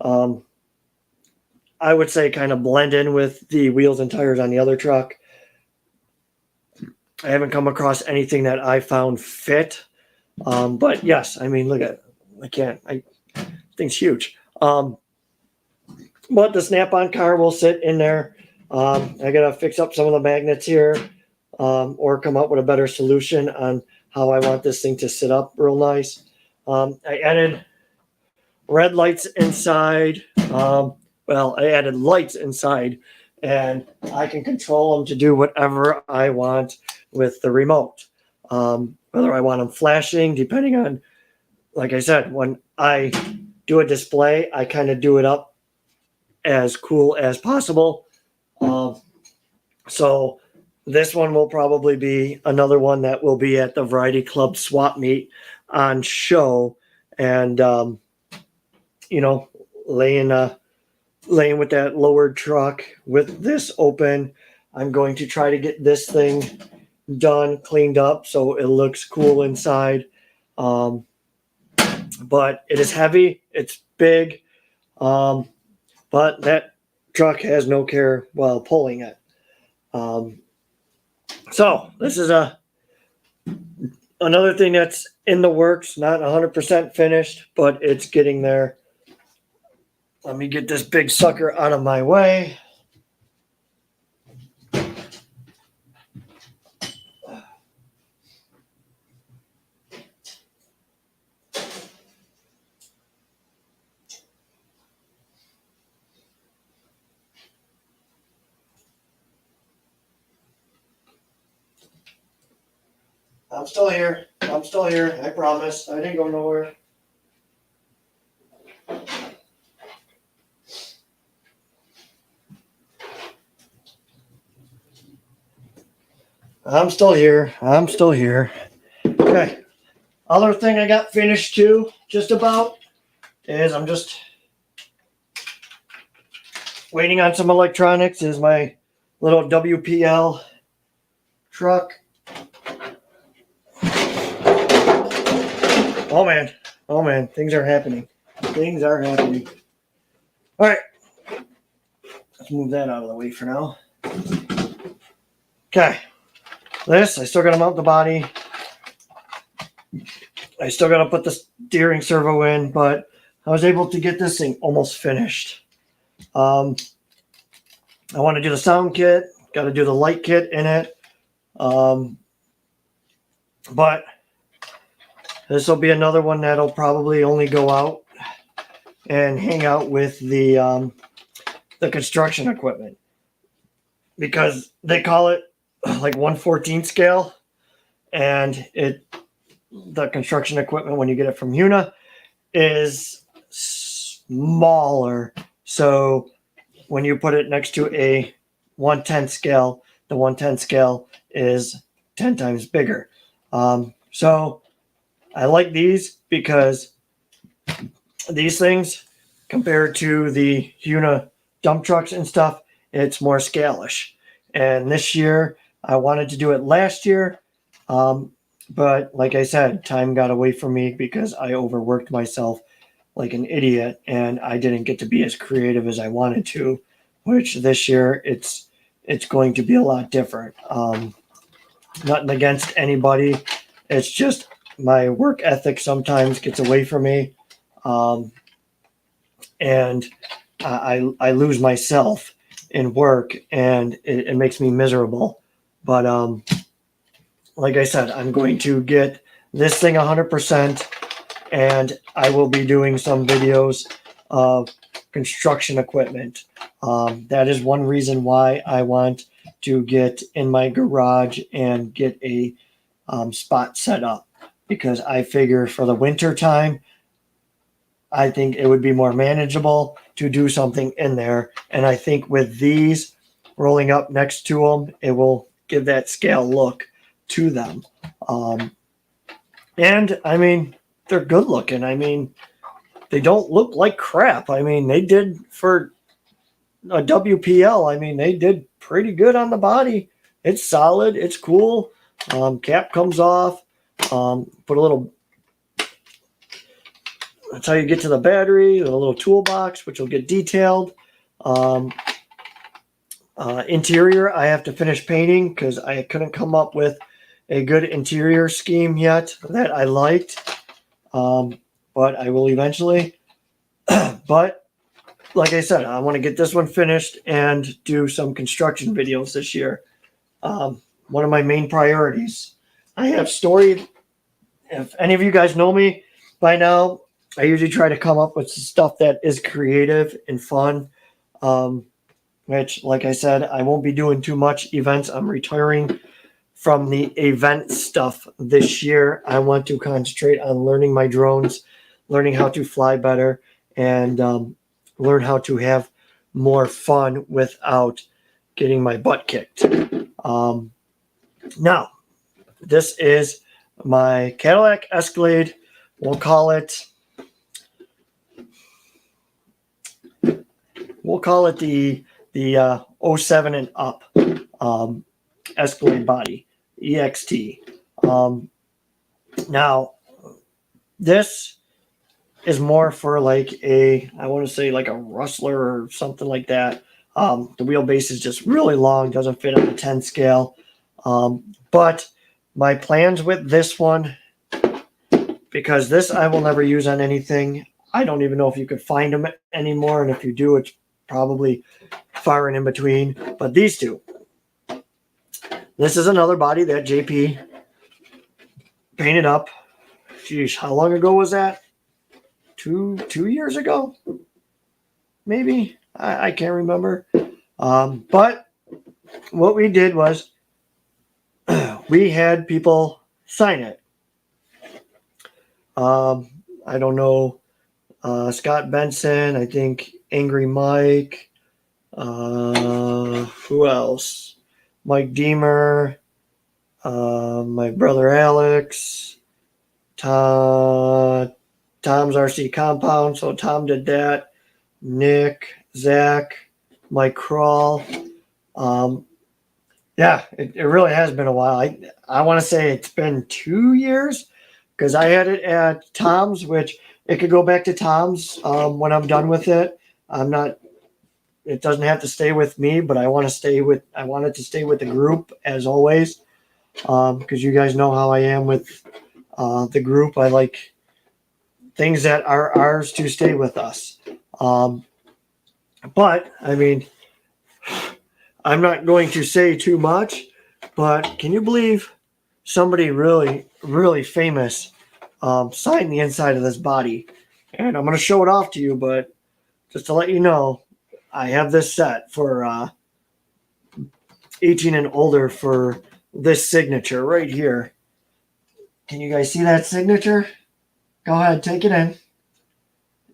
I would say, kind of blend in with the wheels and tires on the other truck. I haven't come across anything that I found fit. But yes, I mean, look at it. Thing's huge. But the Snap-on car will sit in there. I gotta fix up some of the magnets here, or come up with a better solution on how I want this thing to sit up real nice. I added red lights inside. I added lights inside, and I can control them to do whatever I want with the remote. Whether I want them flashing, depending on, like I said, when I do a display, I kind of do it up as cool as possible. So this one will probably be another one that will be at the Variety Club swap meet on show, and laying with that lowered truck with this open. I'm going to try to get this thing done, cleaned up, so it looks cool inside. But it is heavy, it's big, but that truck has no care while pulling it. So this is another thing that's in the works, not 100% finished, but it's getting there. Let me get this big sucker out of my way. I'm still here. I promise. I didn't go nowhere. I'm still here. I'm still here. Okay. Other thing I got finished too, just about, is I'm just waiting on some electronics. Is my little WPL truck. Oh man, things are happening. Things are happening. All right, let's move that out of the way for now. Okay, this I still got to mount the body. I still got to put the steering servo in, but I was able to get this thing almost finished. I want to do the sound kit. Got to do the light kit in it. But this will be another one that'll probably only go out and hang out with the construction equipment, because they call it like 1/14 scale, and the construction equipment when you get it from Una is smaller. So when you put it next to a 1/10 scale, the 1/10 scale is 10 times bigger. So I like these because these things, compared to the Una dump trucks and stuff, it's more scalish. And this year, I wanted to do it last year, but like I said, time got away from me because I overworked myself like an idiot, and I didn't get to be as creative as I wanted to. Which this year, it's going to be a lot different. Nothing against anybody. It's just my work ethic sometimes gets away from me. And I lose myself in work, and it makes me miserable. But like I said, I'm going to get this thing 100%, and I will be doing some videos of construction equipment. That is one reason why I want to get in my garage and get a spot set up, because I figure for the winter time, I think it would be more manageable to do something in there. And I think with these rolling up next to them, it will give that scale look to them. And I mean, they're good looking. I mean, they don't look like crap. I mean, they did for a WPL. I mean, they did pretty good on the body. It's solid. It's cool. Cap comes off. Put a little, that's how you get to the battery, a little toolbox, which will get detailed. Interior, I have to finish painting because I couldn't come up with a good interior scheme yet that I liked. But I will eventually. But like I said, I want to get this one finished and do some construction videos this year. One of my main priorities. I have story. If any of you guys know me by now, I usually try to come up with stuff that is creative and fun. Which, like I said, I won't be doing too much events. I'm retiring from the event stuff this year. I want to concentrate on learning my drones, learning how to fly better, and learn how to have more fun without getting my butt kicked. Now, this is my Cadillac Escalade. We'll call it the 07 and up Escalade body, EXT. Now, this is more for like I want to say like a Rustler or something like that. The wheelbase is just really long, doesn't fit on the 10 scale. But my plans with this one, because this I will never use on anything. I don't even know if you could find them anymore. And if you do, it's probably far and in between. But these two. This is another body that JP painted up. Geez, how long ago was that? Two years ago? Maybe? I can't remember. But what we did was we had people sign it. I don't know. Scott Benson, I think Angry Mike. Who else? Mike Deemer. my brother Alex, Tom's RC Compound, so Tom did that. Nick, Zach, Mike Crawl. Yeah, it really has been a while. I want to say it's been 2 years because I had it at Tom's, which it could go back to Tom's when I'm done with it. I'm not. It doesn't have to stay with me, but I want it to stay with the group as always, because you guys know how I am with the group. I like things that are ours to stay with us. But I mean, I'm not going to say too much, but can you believe somebody really, really famous signed the inside of this body? And I'm going to show it off to you, but just to let you know, I have this set for 18 and older for this signature right here. Can you guys see that signature? Go ahead, take it in.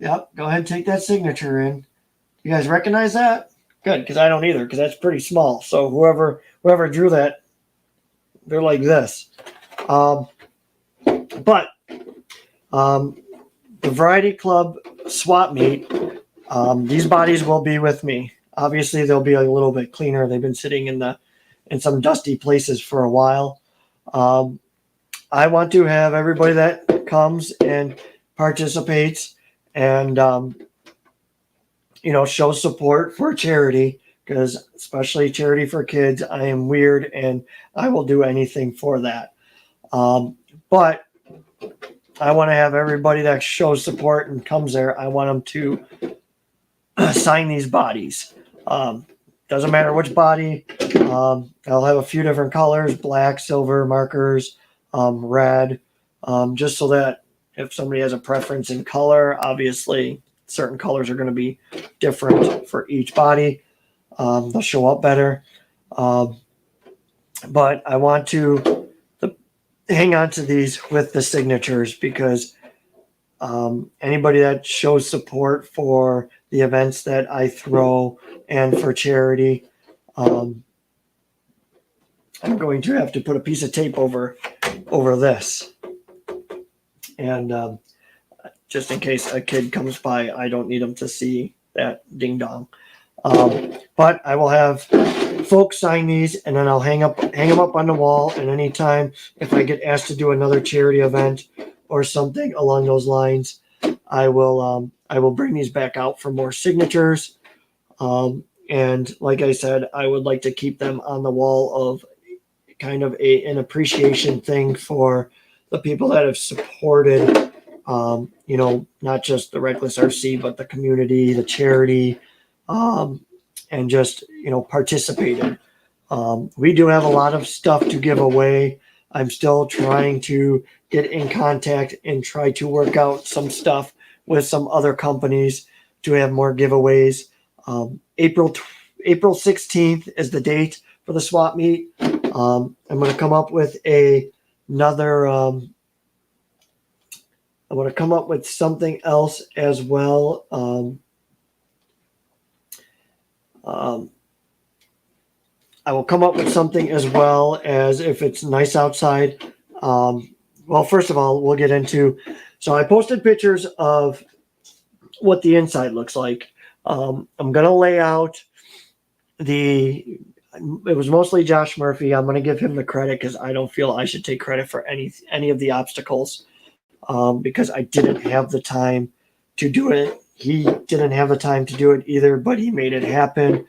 Yep, go ahead and take that signature in. You guys recognize that? Good, because I don't either, because that's pretty small. So whoever drew that, they're like this. But the Variety Club swap meet, these bodies will be with me. Obviously, they'll be a little bit cleaner. They've been sitting in some dusty places for a while. I want to have everybody that comes and participates and shows support for charity, because especially charity for kids, I am weird and I will do anything for that. But I want to have everybody that shows support and comes there, I want them to sign these bodies. Doesn't matter which body. I'll have a few different colors: black, silver, markers, red, just so that if somebody has a preference in color, obviously certain colors are going to be different for each body. They'll show up better. But I want to hang on to these with the signatures, because anybody that shows support for the events that I throw and for charity, I'm going to have to put a piece of tape over this. And just in case a kid comes by, I don't need them to see that ding dong. But I will have folks sign these, and then I'll hang them up on the wall. And anytime if I get asked to do another charity event or something along those lines, I will bring these back out for more signatures. And like I said, I would like to keep them on the wall of kind of an appreciation thing for the people that have supported, not just the Reckless RC, but the community, the charity, and just, participated. We do have a lot of stuff to give away. I'm still trying to get in contact and try to work out some stuff with some other companies to have more giveaways. April 16th is the date for the swap meet. I'm going to come up with another. I'm going to come up with something else as well. I will come up with something as well, as if it's nice outside. Well, first of all, we'll get into. So I posted pictures of what the inside looks like. I'm going to lay out it was mostly Josh Murphy. I'm going to give him the credit because I don't feel I should take credit for any of the obstacles, because I didn't have the time to do it. He didn't have the time to do it either, but he made it happen,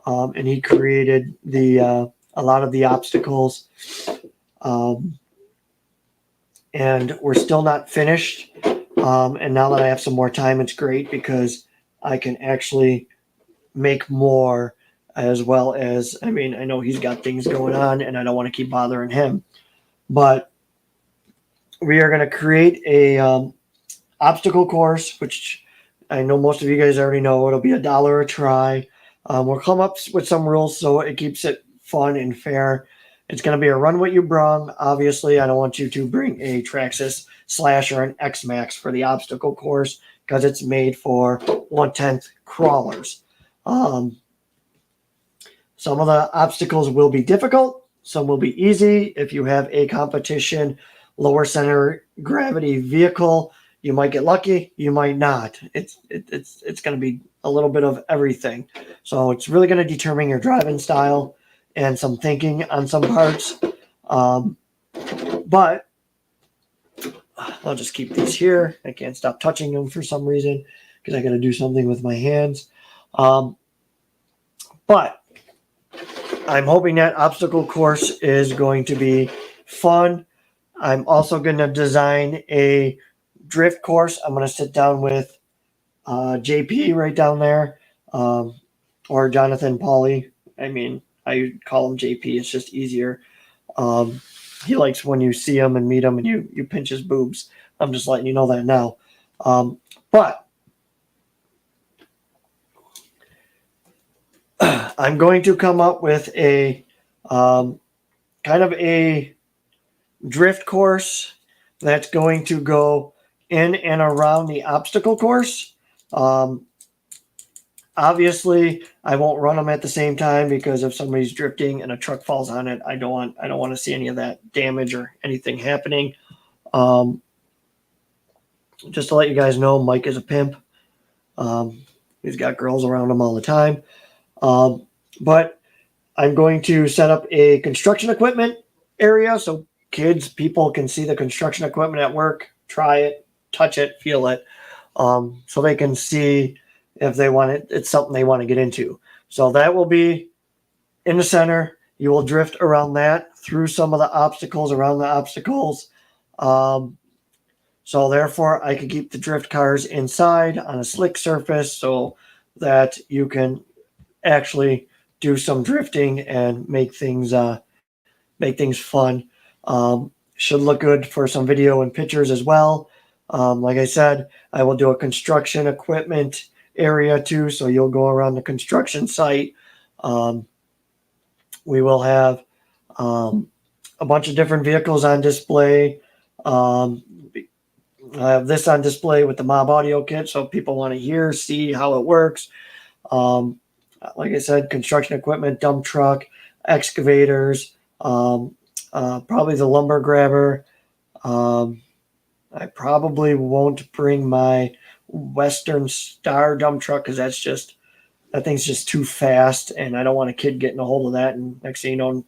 and he created a lot of the obstacles. And we're still not finished. And now that I have some more time, it's great because I can actually make more, as well as, I know he's got things going on and I don't want to keep bothering him. But we are going to create a obstacle course, which I know most of you guys already know. It'll be $1 a try. We'll come up with some rules so it keeps it fun and fair. It's going to be a run what you brung. Obviously, I don't want you to bring a Traxxas Slash or an X-Max for the obstacle course, because it's made for 1/10 crawlers. Some of the obstacles will be difficult. some will be easy. If you have a competition, lower center gravity vehicle, you might get lucky, you might not. It's going to be a little bit of everything. So it's really going to determine your driving style and some thinking on some parts. But I'll just keep these here. I can't stop touching them for some reason because I got to do something with my hands. But I'm hoping that obstacle course is going to be fun. I'm also going to design a drift course. I'm going to sit down with JP right down there, or Jonathan Pauly. I mean, I call him JP. It's just easier. He likes when you see him and meet him and you pinch his boobs. I'm just letting you know that now. But I'm going to come up with a kind of a drift course that's going to go in and around the obstacle course. Obviously, I won't run them at the same time because if somebody's drifting and a truck falls on it, I don't want to see any of that damage or anything happening. Just to let you guys know, Mike is a pimp. He's got girls around him all the time. But I'm going to set up a construction equipment area so people can see the construction equipment at work, try it, touch it, feel it, so they can see if they want it. It's something they want to get into. So that will be in the center. You will drift around that, through some of the obstacles, around the obstacles. So therefore, I could keep the drift cars inside on a slick surface so that you can actually do some drifting and make things fun. Should look good for some video and pictures as well. Like I said, I will do a construction equipment area too, so you'll go around the construction site. We will have a bunch of different vehicles on display. I have this on display with the Mob Audio Kit, so people want to see how it works. Like I said, construction equipment, dump truck, excavators, probably the lumber grabber. I probably won't bring my Western Star dump truck because that thing's just too fast, and I don't want a kid getting a hold of that. And next thing you know,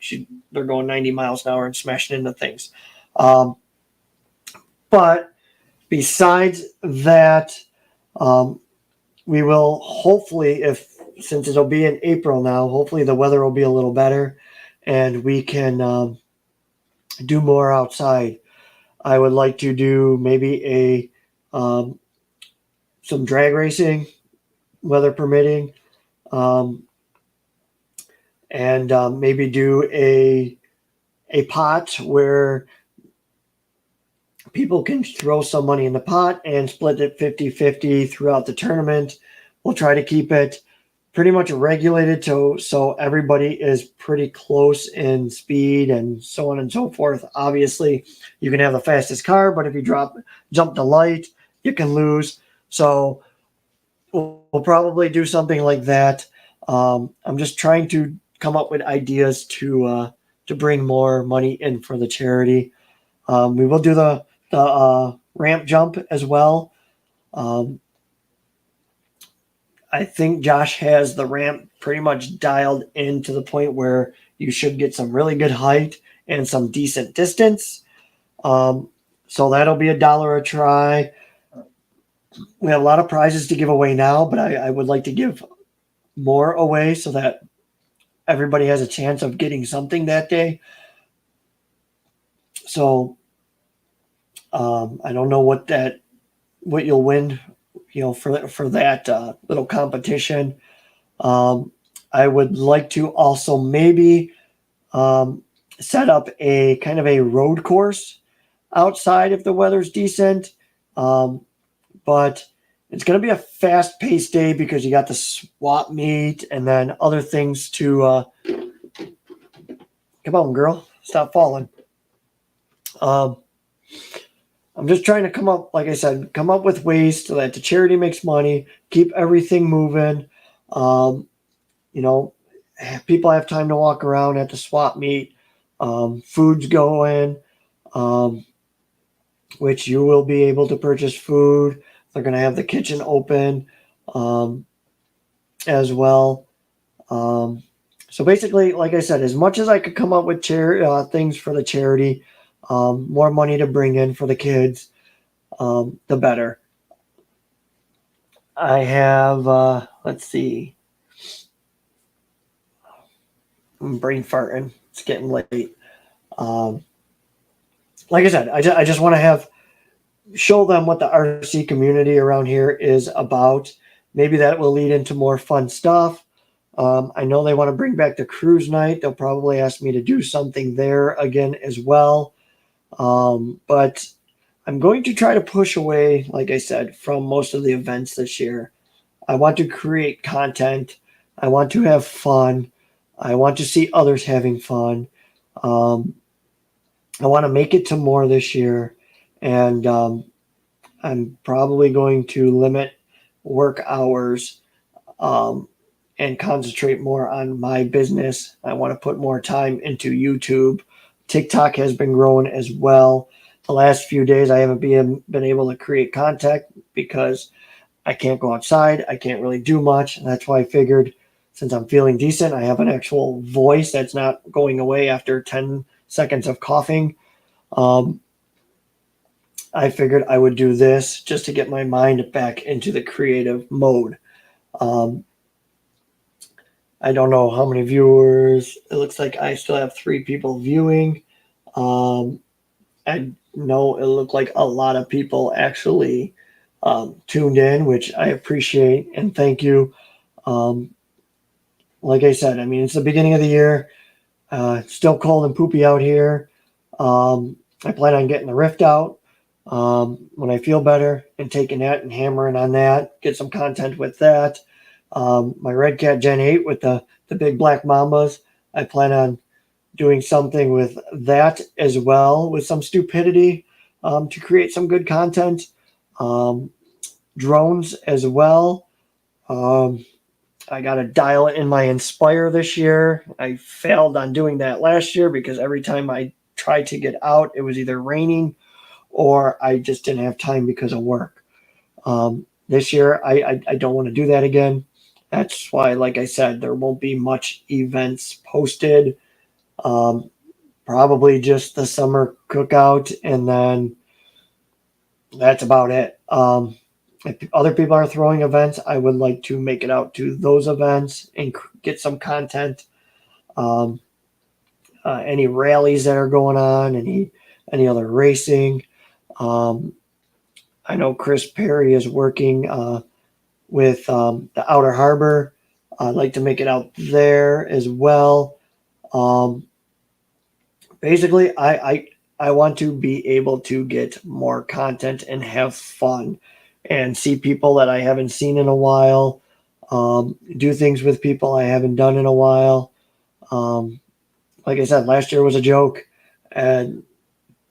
they're going 90 miles an hour and smashing into things. But besides that, we will hopefully, since it'll be in April now, hopefully the weather will be a little better and we can do more outside. I would like to do maybe some drag racing, weather permitting, and maybe do a pot where people can throw some money in the pot and split it 50-50 throughout the tournament. We'll try to keep it pretty much regulated so everybody is pretty close in speed and so on and so forth. Obviously, you can have the fastest car, but if you jump the light, you can lose. So we'll probably do something like that. I'm just trying to come up with ideas to bring more money in for the charity. We will do the ramp jump as well. I think Josh has the ramp pretty much dialed in to the point where you should get some really good height and some decent distance. So that'll be $1 a try. We have a lot of prizes to give away now, but I would like to give more away so that everybody has a chance of getting something that day. So I don't know what you'll win, for that little competition. I would like to also maybe set up a kind of a road course outside if the weather's decent. But it's going to be a fast-paced day because you got the swap meet and then other things to come on, girl, stop falling. I'm just trying to come up with ways so that the charity makes money, keep everything moving. People have time to walk around at the swap meet. Food's going, which you will be able to purchase food. They're going to have the kitchen open as well. So basically, like I said, as much as I could come up with things for the charity, more money to bring in for the kids, the better. I have, let's see. I'm brain farting. It's getting late. Like I said, I just want to show them what the RC community around here is about. Maybe that will lead into more fun stuff. I know they want to bring back the cruise night. They'll probably ask me to do something there again as well. But I'm going to try to push away, like I said, from most of the events this year. I want to create content. I want to have fun. I want to see others having fun. I want to make it to more this year. And I'm probably going to limit work hours and concentrate more on my business. I want to put more time into YouTube. TikTok has been growing as well. The last few days, I haven't been able to create content because I can't go outside. I can't really do much. And that's why I figured, since I'm feeling decent, I have an actual voice that's not going away after 10 seconds of coughing. I figured I would do this just to get my mind back into the creative mode. I don't know how many viewers. It looks like I still have 3 people viewing. I know it looked like a lot of people actually tuned in, which I appreciate and thank you. Like I said, I mean, it's the beginning of the year. Still cold and poopy out here. I plan on getting the Rift out when I feel better and taking that and hammering on that, get some content with that. My Red Cat Gen 8 with the big black mambas. I plan on doing something with that as well, with some stupidity to create some good content. Drones as well. I got to dial it in my Inspire this year. I failed on doing that last year because every time I tried to get out, it was either raining or I just didn't have time because of work. This year, I don't want to do that again. That's why, like I said, there won't be much events posted. Probably just the summer cookout, and then that's about it. If other people are throwing events, I would like to make it out to those events and get some content. Any rallies that are going on, any other racing. I know Chris Perry is working with the Outer Harbor. I'd like to make it out there as well. Basically, I want to be able to get more content and have fun and see people that I haven't seen in a while, do things with people I haven't done in a while. Like I said, last year was a joke. And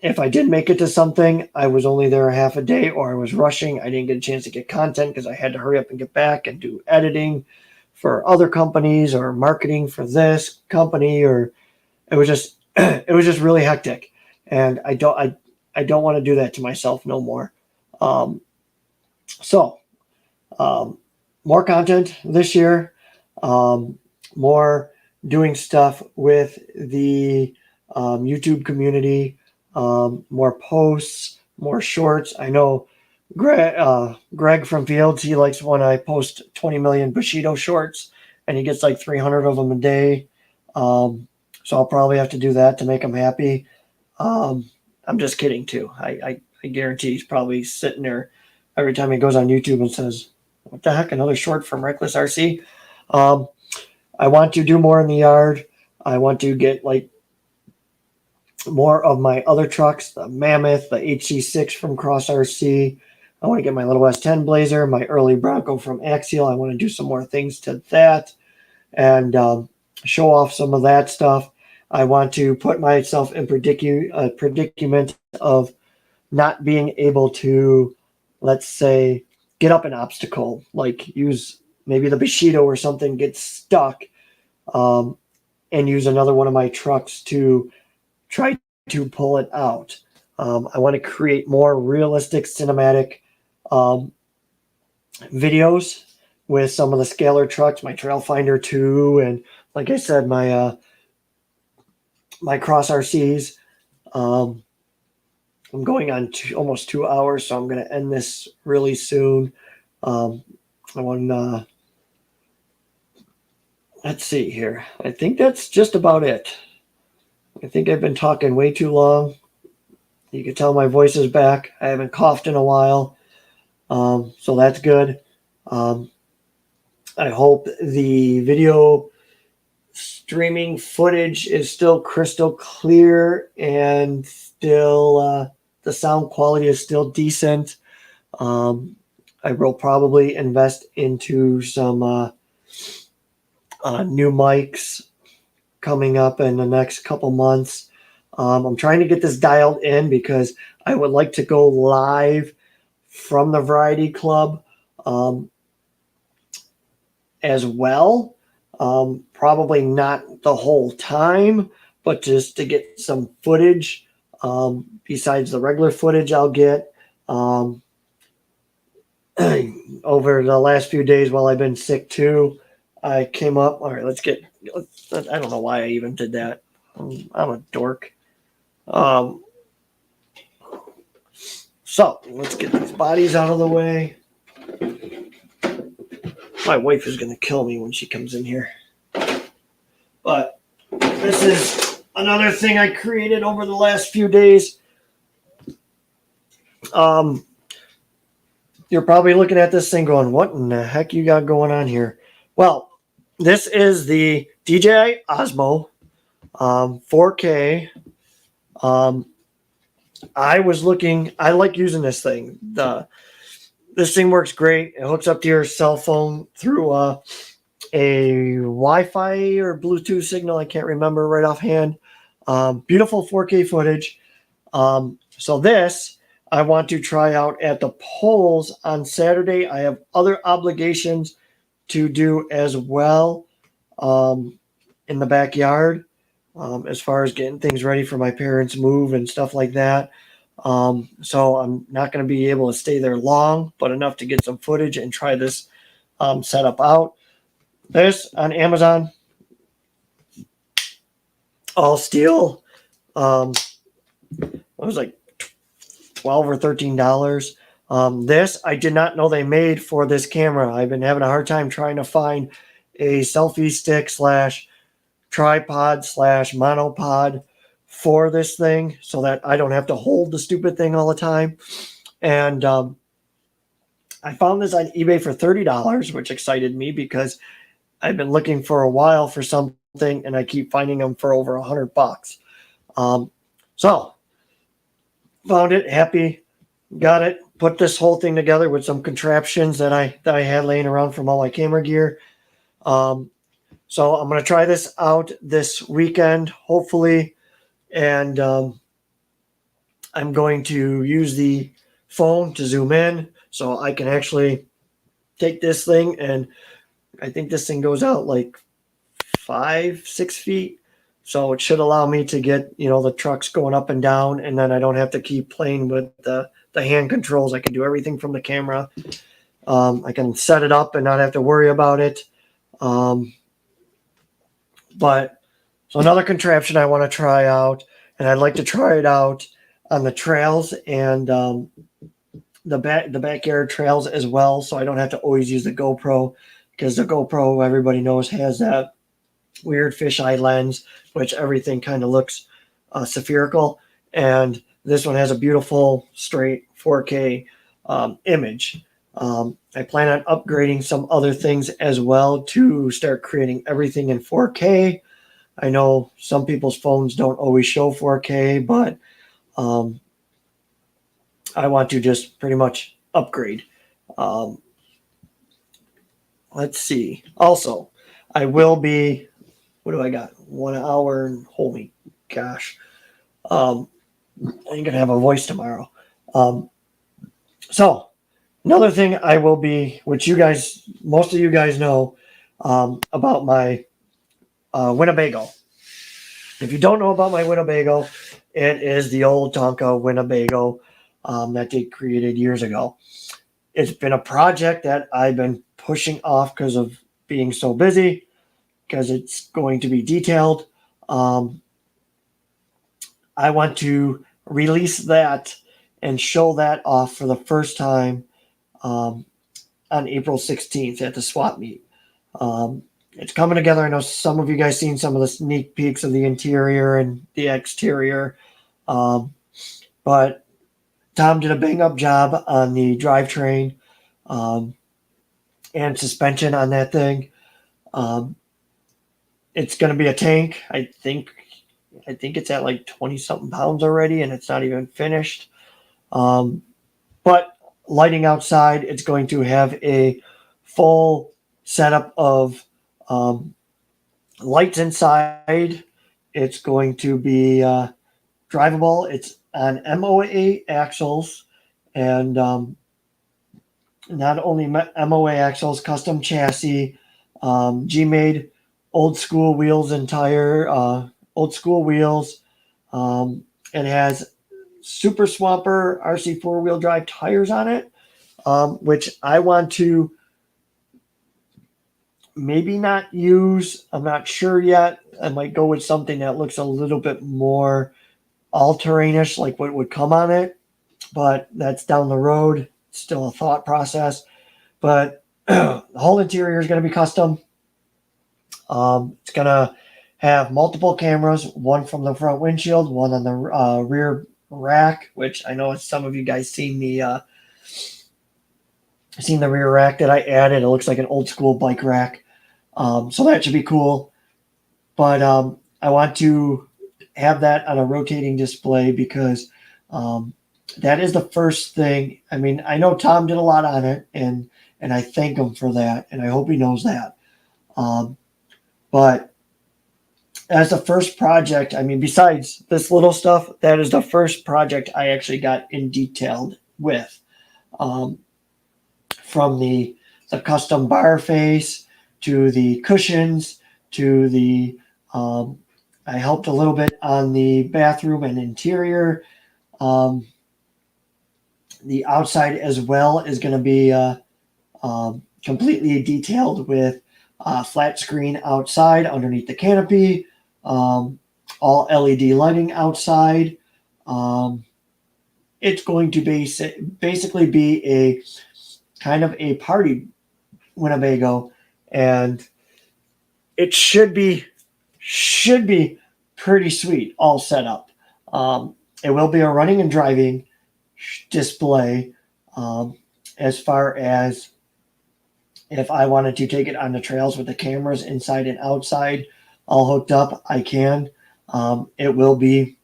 if I did make it to something, I was only there half a day or I was rushing. I didn't get a chance to get content because I had to hurry up and get back and do editing for other companies or marketing for this company, or it was just it was just really hectic. And I don't want to do that to myself no more. So more content this year, more doing stuff with the YouTube community, more posts, more shorts. I know Greg from Fields, he likes when I post 20 million Bushido shorts, and he gets like 300 of them a day. So I'll probably have to do that to make him happy. I'm just kidding too. I guarantee he's probably sitting there every time he goes on YouTube and says, "What the heck? Another short from Reckless RC." I want to do more in the yard. I want to get like more of my other trucks, the Mammoth, the HC6 from Cross RC. I want to get my little S10 Blazer, my early Bronco from Axial. I want to do some more things to that and show off some of that stuff. I want to put myself in predicament of not being able to, let's say, get up an obstacle, like use maybe the Bushido or something, get stuck, and use another one of my trucks to try to pull it out. I want to create more realistic cinematic videos with some of the scalar trucks, my Trailfinder 2, and like I said, my my Cross RCs. I'm going on almost 2 hours, so I'm going to end this really soon. I want let's see here. I think that's just about it. I think I've been talking way too long. You can tell my voice is back. I haven't coughed in a while, so that's good. I hope the video streaming footage is still crystal clear and still the sound quality is still decent. I will probably invest into some new mics coming up in the next couple months. I'm trying to get this dialed in because I would like to go live from the Variety Club as well. Probably not the whole time, but just to get some footage besides the regular footage I'll get. Over the last few days while I've been sick too, I came up. All right, I don't know why I even did that. I'm a dork. So let's get these bodies out of the way. My wife is going to kill me when she comes in here. But this is another thing I created over the last few days. You're probably looking at this thing going, what in the heck you got going on here? Well, this is the DJI Osmo 4K. I like using this thing. This thing works great. It hooks up to your cell phone through a Wi-Fi or Bluetooth signal. I can't remember right offhand. Beautiful 4K footage. So this I want to try out at the polls on Saturday. I have other obligations to do as well in the backyard as far as getting things ready for my parents' move and stuff like that. So I'm not going to be able to stay there long, but enough to get some footage and try this setup out. This on Amazon, all steel. It was like $12 or $13. This I did not know they made for this camera. I've been having a hard time trying to find a selfie stick / tripod / monopod for this thing so that I don't have to hold the stupid thing all the time. And I found this on eBay for $30, which excited me because I've been looking for a while for something and I keep finding them for over $100. So found it, happy, got it, put this whole thing together with some contraptions that I had laying around from all my camera gear. So I'm going to try this out this weekend, hopefully. And I'm going to use the phone to zoom in so I can actually take this thing, and I think this thing goes out like 5-6 feet. So it should allow me to get, the trucks going up and down, and then I don't have to keep playing with the hand controls. I can do everything from the camera. I can set it up and not have to worry about it. But so another contraption I want to try out, and I'd like to try it out on the trails and the backyard trails as well, so I don't have to always use the GoPro, because the GoPro, everybody knows, has that weird fisheye lens, which everything kind of looks spherical, and this one has a beautiful straight 4K image. I plan on upgrading some other things as well to start creating everything in 4K. I know some people's phones don't always show 4K, but I want to just pretty much upgrade. Let's see. Also, I will be, what do I got? 1 hour and holy gosh. I'm going to have a voice tomorrow. So another thing I will be, which most of you guys know about my Winnebago. If you don't know about my Winnebago, it is the old Tonka Winnebago that they created years ago. It's been a project that I've been pushing off because of being so busy, because it's going to be detailed. Um, I want to release that and show that off for the first time um, on April 16th at the swap meet. It's coming together. I know some of you guys seen some of the sneak peeks of the interior and the exterior, but Tom did a bang up job on the drivetrain um, and suspension on that thing. Um, it's going to be a tank. I think it's at like 20 something pounds already, and it's not even finished. But lighting outside, it's going to have a full setup of lights inside. It's going to be drivable. It's on MOA axles, and not only MOA axles, custom chassis, G-made old school wheels and old school wheels. It has Super Swamper RC 4-wheel drive tires on it, which I want to maybe not use. I'm not sure yet. I might go with something that looks a little bit more all-terrainish, like what would come on it, but that's down the road. It's still a thought process. But the whole interior is going to be custom. It's going to have multiple cameras, one from the front windshield, one on the rear rack, which I know some of you guys seen the rear rack that I added. It looks like an old school bike rack. So that should be cool. But I want to have that on a rotating display because that is the first thing. I mean, I know Tom did a lot on it, and I thank him for that, and I hope he knows that. But as the first project, I mean, besides this little stuff, that is the first project I actually got in detailed with. From the custom bar face to the cushions to the I helped a little bit on the bathroom and interior. The outside as well is going to be completely detailed with flat screen outside underneath the canopy, all LED lighting outside. It's going to basically be a kind of a party Winnebago, and it should be pretty sweet, all set up. It will be a running and driving display. As far as if I wanted to take it on the trails with the cameras inside and outside all hooked up, I can. It will be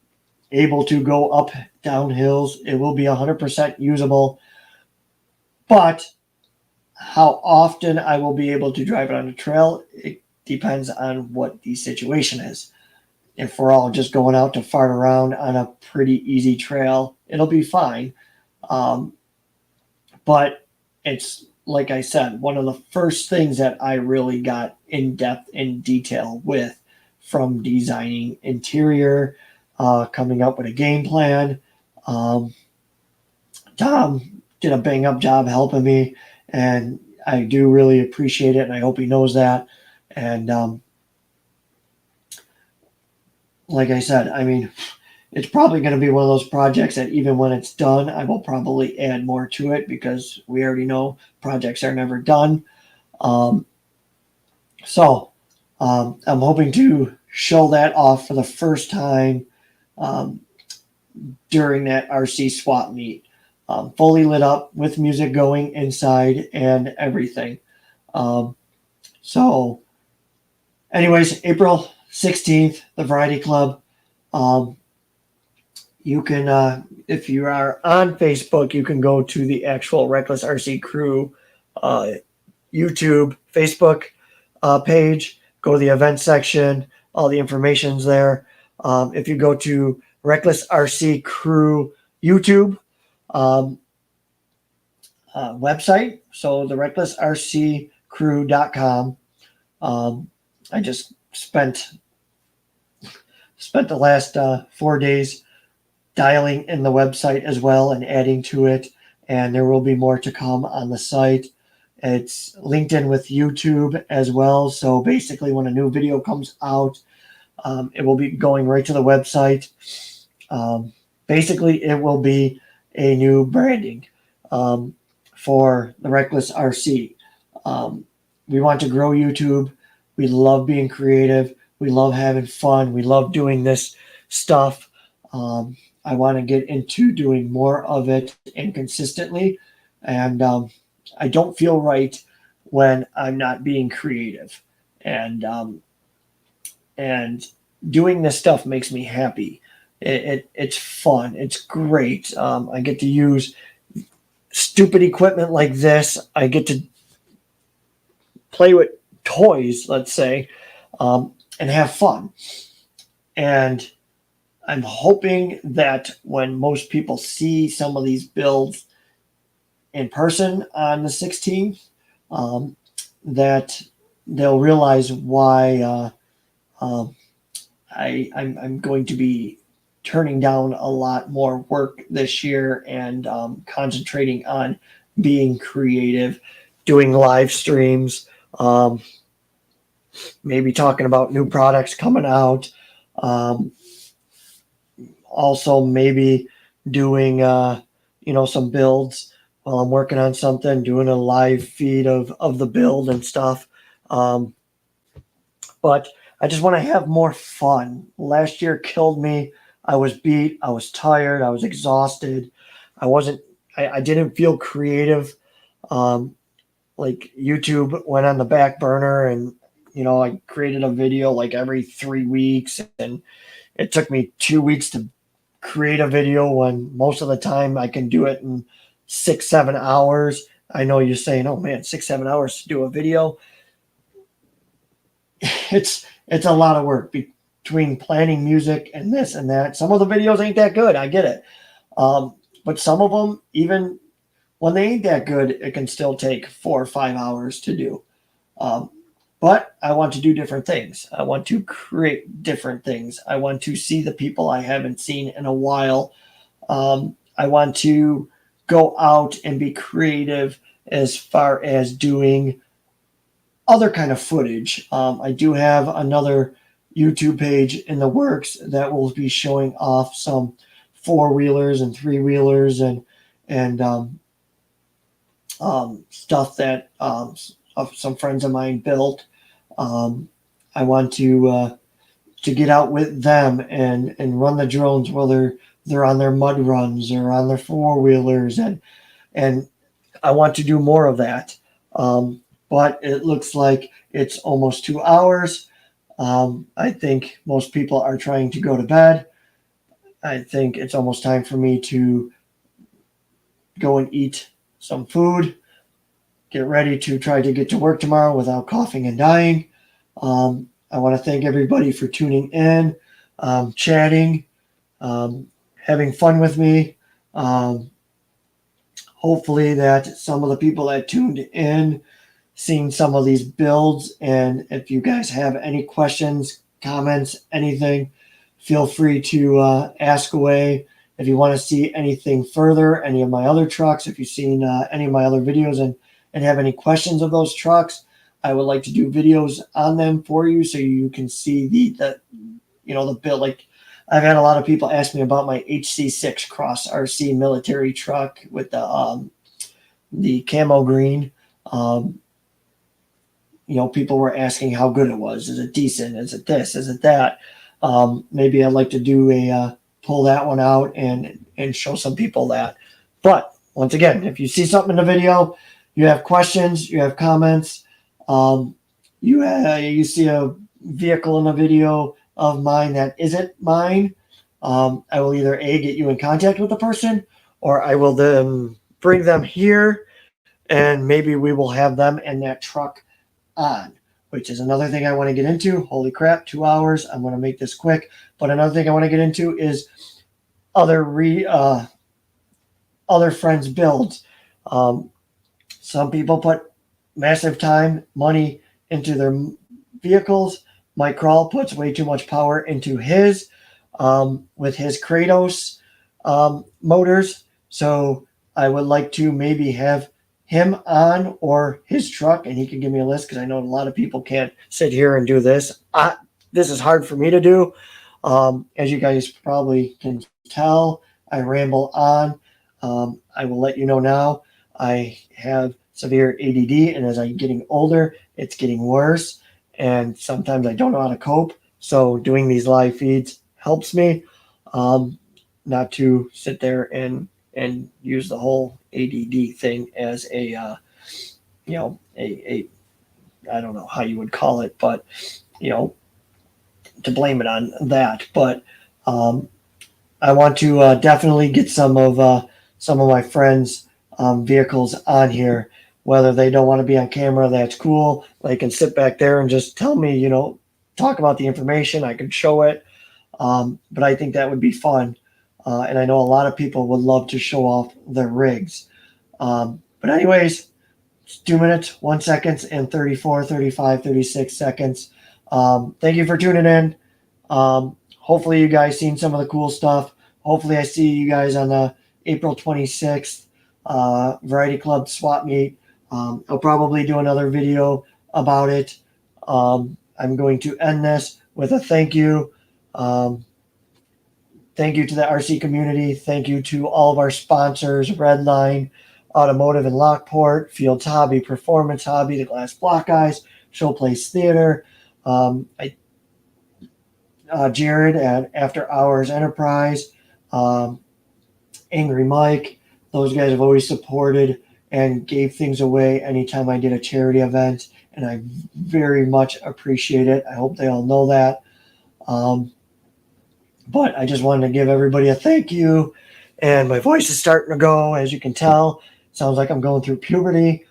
able to go up down hills. It will be 100% usable. But how often I will be able to drive it on the trail, it depends on what the situation is. If we're all just going out to fart around on a pretty easy trail, it'll be fine. But it's, like I said, one of the first things that I really got in depth and detail with, from designing interior, coming up with a game plan. Tom did a bang up job helping me, and I do really appreciate it, and I hope he knows that. And like I said, I mean, it's probably going to be one of those projects that even when it's done, I will probably add more to it, because we already know projects are never done. So I'm hoping to show that off for the first time during that RC swap meet. Fully lit up with music going inside and everything. So anyways, April 16th, the Variety Club. You can, if you are on Facebook, you can go to the actual Reckless RC Crew YouTube, Facebook page, go to the event section, all the information's there. If you go to Reckless RC Crew YouTube website, so the recklessrccrew.com. I just spent spent the last 4 days dialing in the website as well and adding to it. And there will be more to come on the site. It's linked in with YouTube as well. So basically, when a new video comes out, it will be going right to the website. Basically, it will be a new branding for the Reckless RC. We want to grow YouTube. We love being creative. We love having fun. We love doing this stuff. I want to get into doing more of it and consistently. And I don't feel right when I'm not being creative. And doing this stuff makes me happy. It's fun. It's great. I get to use stupid equipment like this. I get to play with toys, let's say, and have fun. And I'm hoping that when most people see some of these builds in person on the 16th, that they'll realize why I'm going to be turning down a lot more work this year and concentrating on being creative, doing live streams, maybe talking about new products coming out. Also maybe doing, some builds while I'm working on something, doing a live feed of the build and stuff. But I just want to have more fun. Last year killed me. I was beat. I was tired. I was exhausted. I didn't feel creative. Like YouTube went on the back burner and, I created a video like every 3 weeks, and it took me 2 weeks to create a video when most of the time I can do it in 6-7 hours. I know you're saying, oh man, 6-7 hours to do a video. It's a lot of work between planning music and this and that. Some of the videos ain't that good. I get it. But some of them, even when they ain't that good, it can still take 4 or 5 hours to do. But I want to do different things. I want to create different things. I want to see the people I haven't seen in a while. I want to go out and be creative as far as doing other kind of footage. I do have another YouTube page in the works that will be showing off some 4-wheelers and 3-wheelers and stuff that some friends of mine built. I want to get out with them and run the drones, whether they're on their mud runs or on their 4-wheelers, and I want to do more of that. But it looks like it's almost 2 hours. I think most people are trying to go to bed. I think it's almost time for me to go and eat some food, get ready to try to get to work tomorrow without coughing and dying. I want to thank everybody for tuning in, chatting, having fun with me. Hopefully that some of the people that tuned in seen some of these builds, and if you guys have any questions, comments, anything, feel free to ask away. If you want to see anything further, any of my other trucks, if you've seen any of my other videos and have any questions of those trucks, I would like to do videos on them for you so you can see the build. Like, I've had a lot of people ask me about my HC6 Cross RC military truck with the camo green. People were asking how good it was. Is it decent? Is it this? Is it that? Maybe I'd like to do pull that one out and show some people that. But once again, if you see something in the video, you have questions, you have comments, you see a vehicle in a video of mine that isn't mine, I will either get you in contact with the person, or I will then bring them here, and maybe we will have them and that truck on, which is another thing I want to get into. Holy crap, 2 hours. I'm going to make this quick. But another thing I want to get into is other friends' builds. Some people put massive time, money into their vehicles. Mike Krall puts way too much power into his. with his Kratos motors. So I would like to maybe have him on or his truck, and he can give me a list because I know a lot of people can't sit here and do this. This is hard for me to do. As you guys probably can tell, I ramble on. I will let you know now. I have severe ADD, and as I'm getting older, it's getting worse. And sometimes I don't know how to cope. So doing these live feeds helps me not to sit there and use the whole ADD thing as a I don't know how you would call it, but to blame it on that. But I want to definitely get some of my friends' vehicles on here. Whether they don't want to be on camera, that's cool. They can sit back there and just tell me, talk about the information. I can show it. But I think that would be fun. And I know a lot of people would love to show off their rigs. But anyways, it's 2 minutes, 1 second, and 34, 35, 36 seconds. Thank you for tuning in. Hopefully you guys seen some of the cool stuff. Hopefully I see you guys on the April 26th Variety Club swap meet. I'll probably do another video about it. I'm going to end this with a thank you. Thank you to the RC community. Thank you to all of our sponsors, Redline Automotive in Lockport, Fields Hobby, Performance Hobby, the Glass Block Guys, Showplace Theater, Jared at After Hours Enterprise, Angry Mike. Those guys have always supported and gave things away anytime I did a charity event, and I very much appreciate it. I hope they all know that. But I just wanted to give everybody a thank you, and my voice is starting to go, as you can tell. Sounds like I'm going through puberty.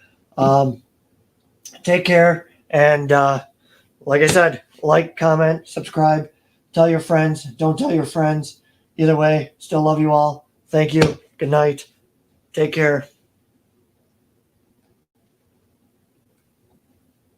Take care, and like I said, like, comment, subscribe, tell your friends, don't tell your friends. Either way, still love you all. Thank you. Good night. Take care.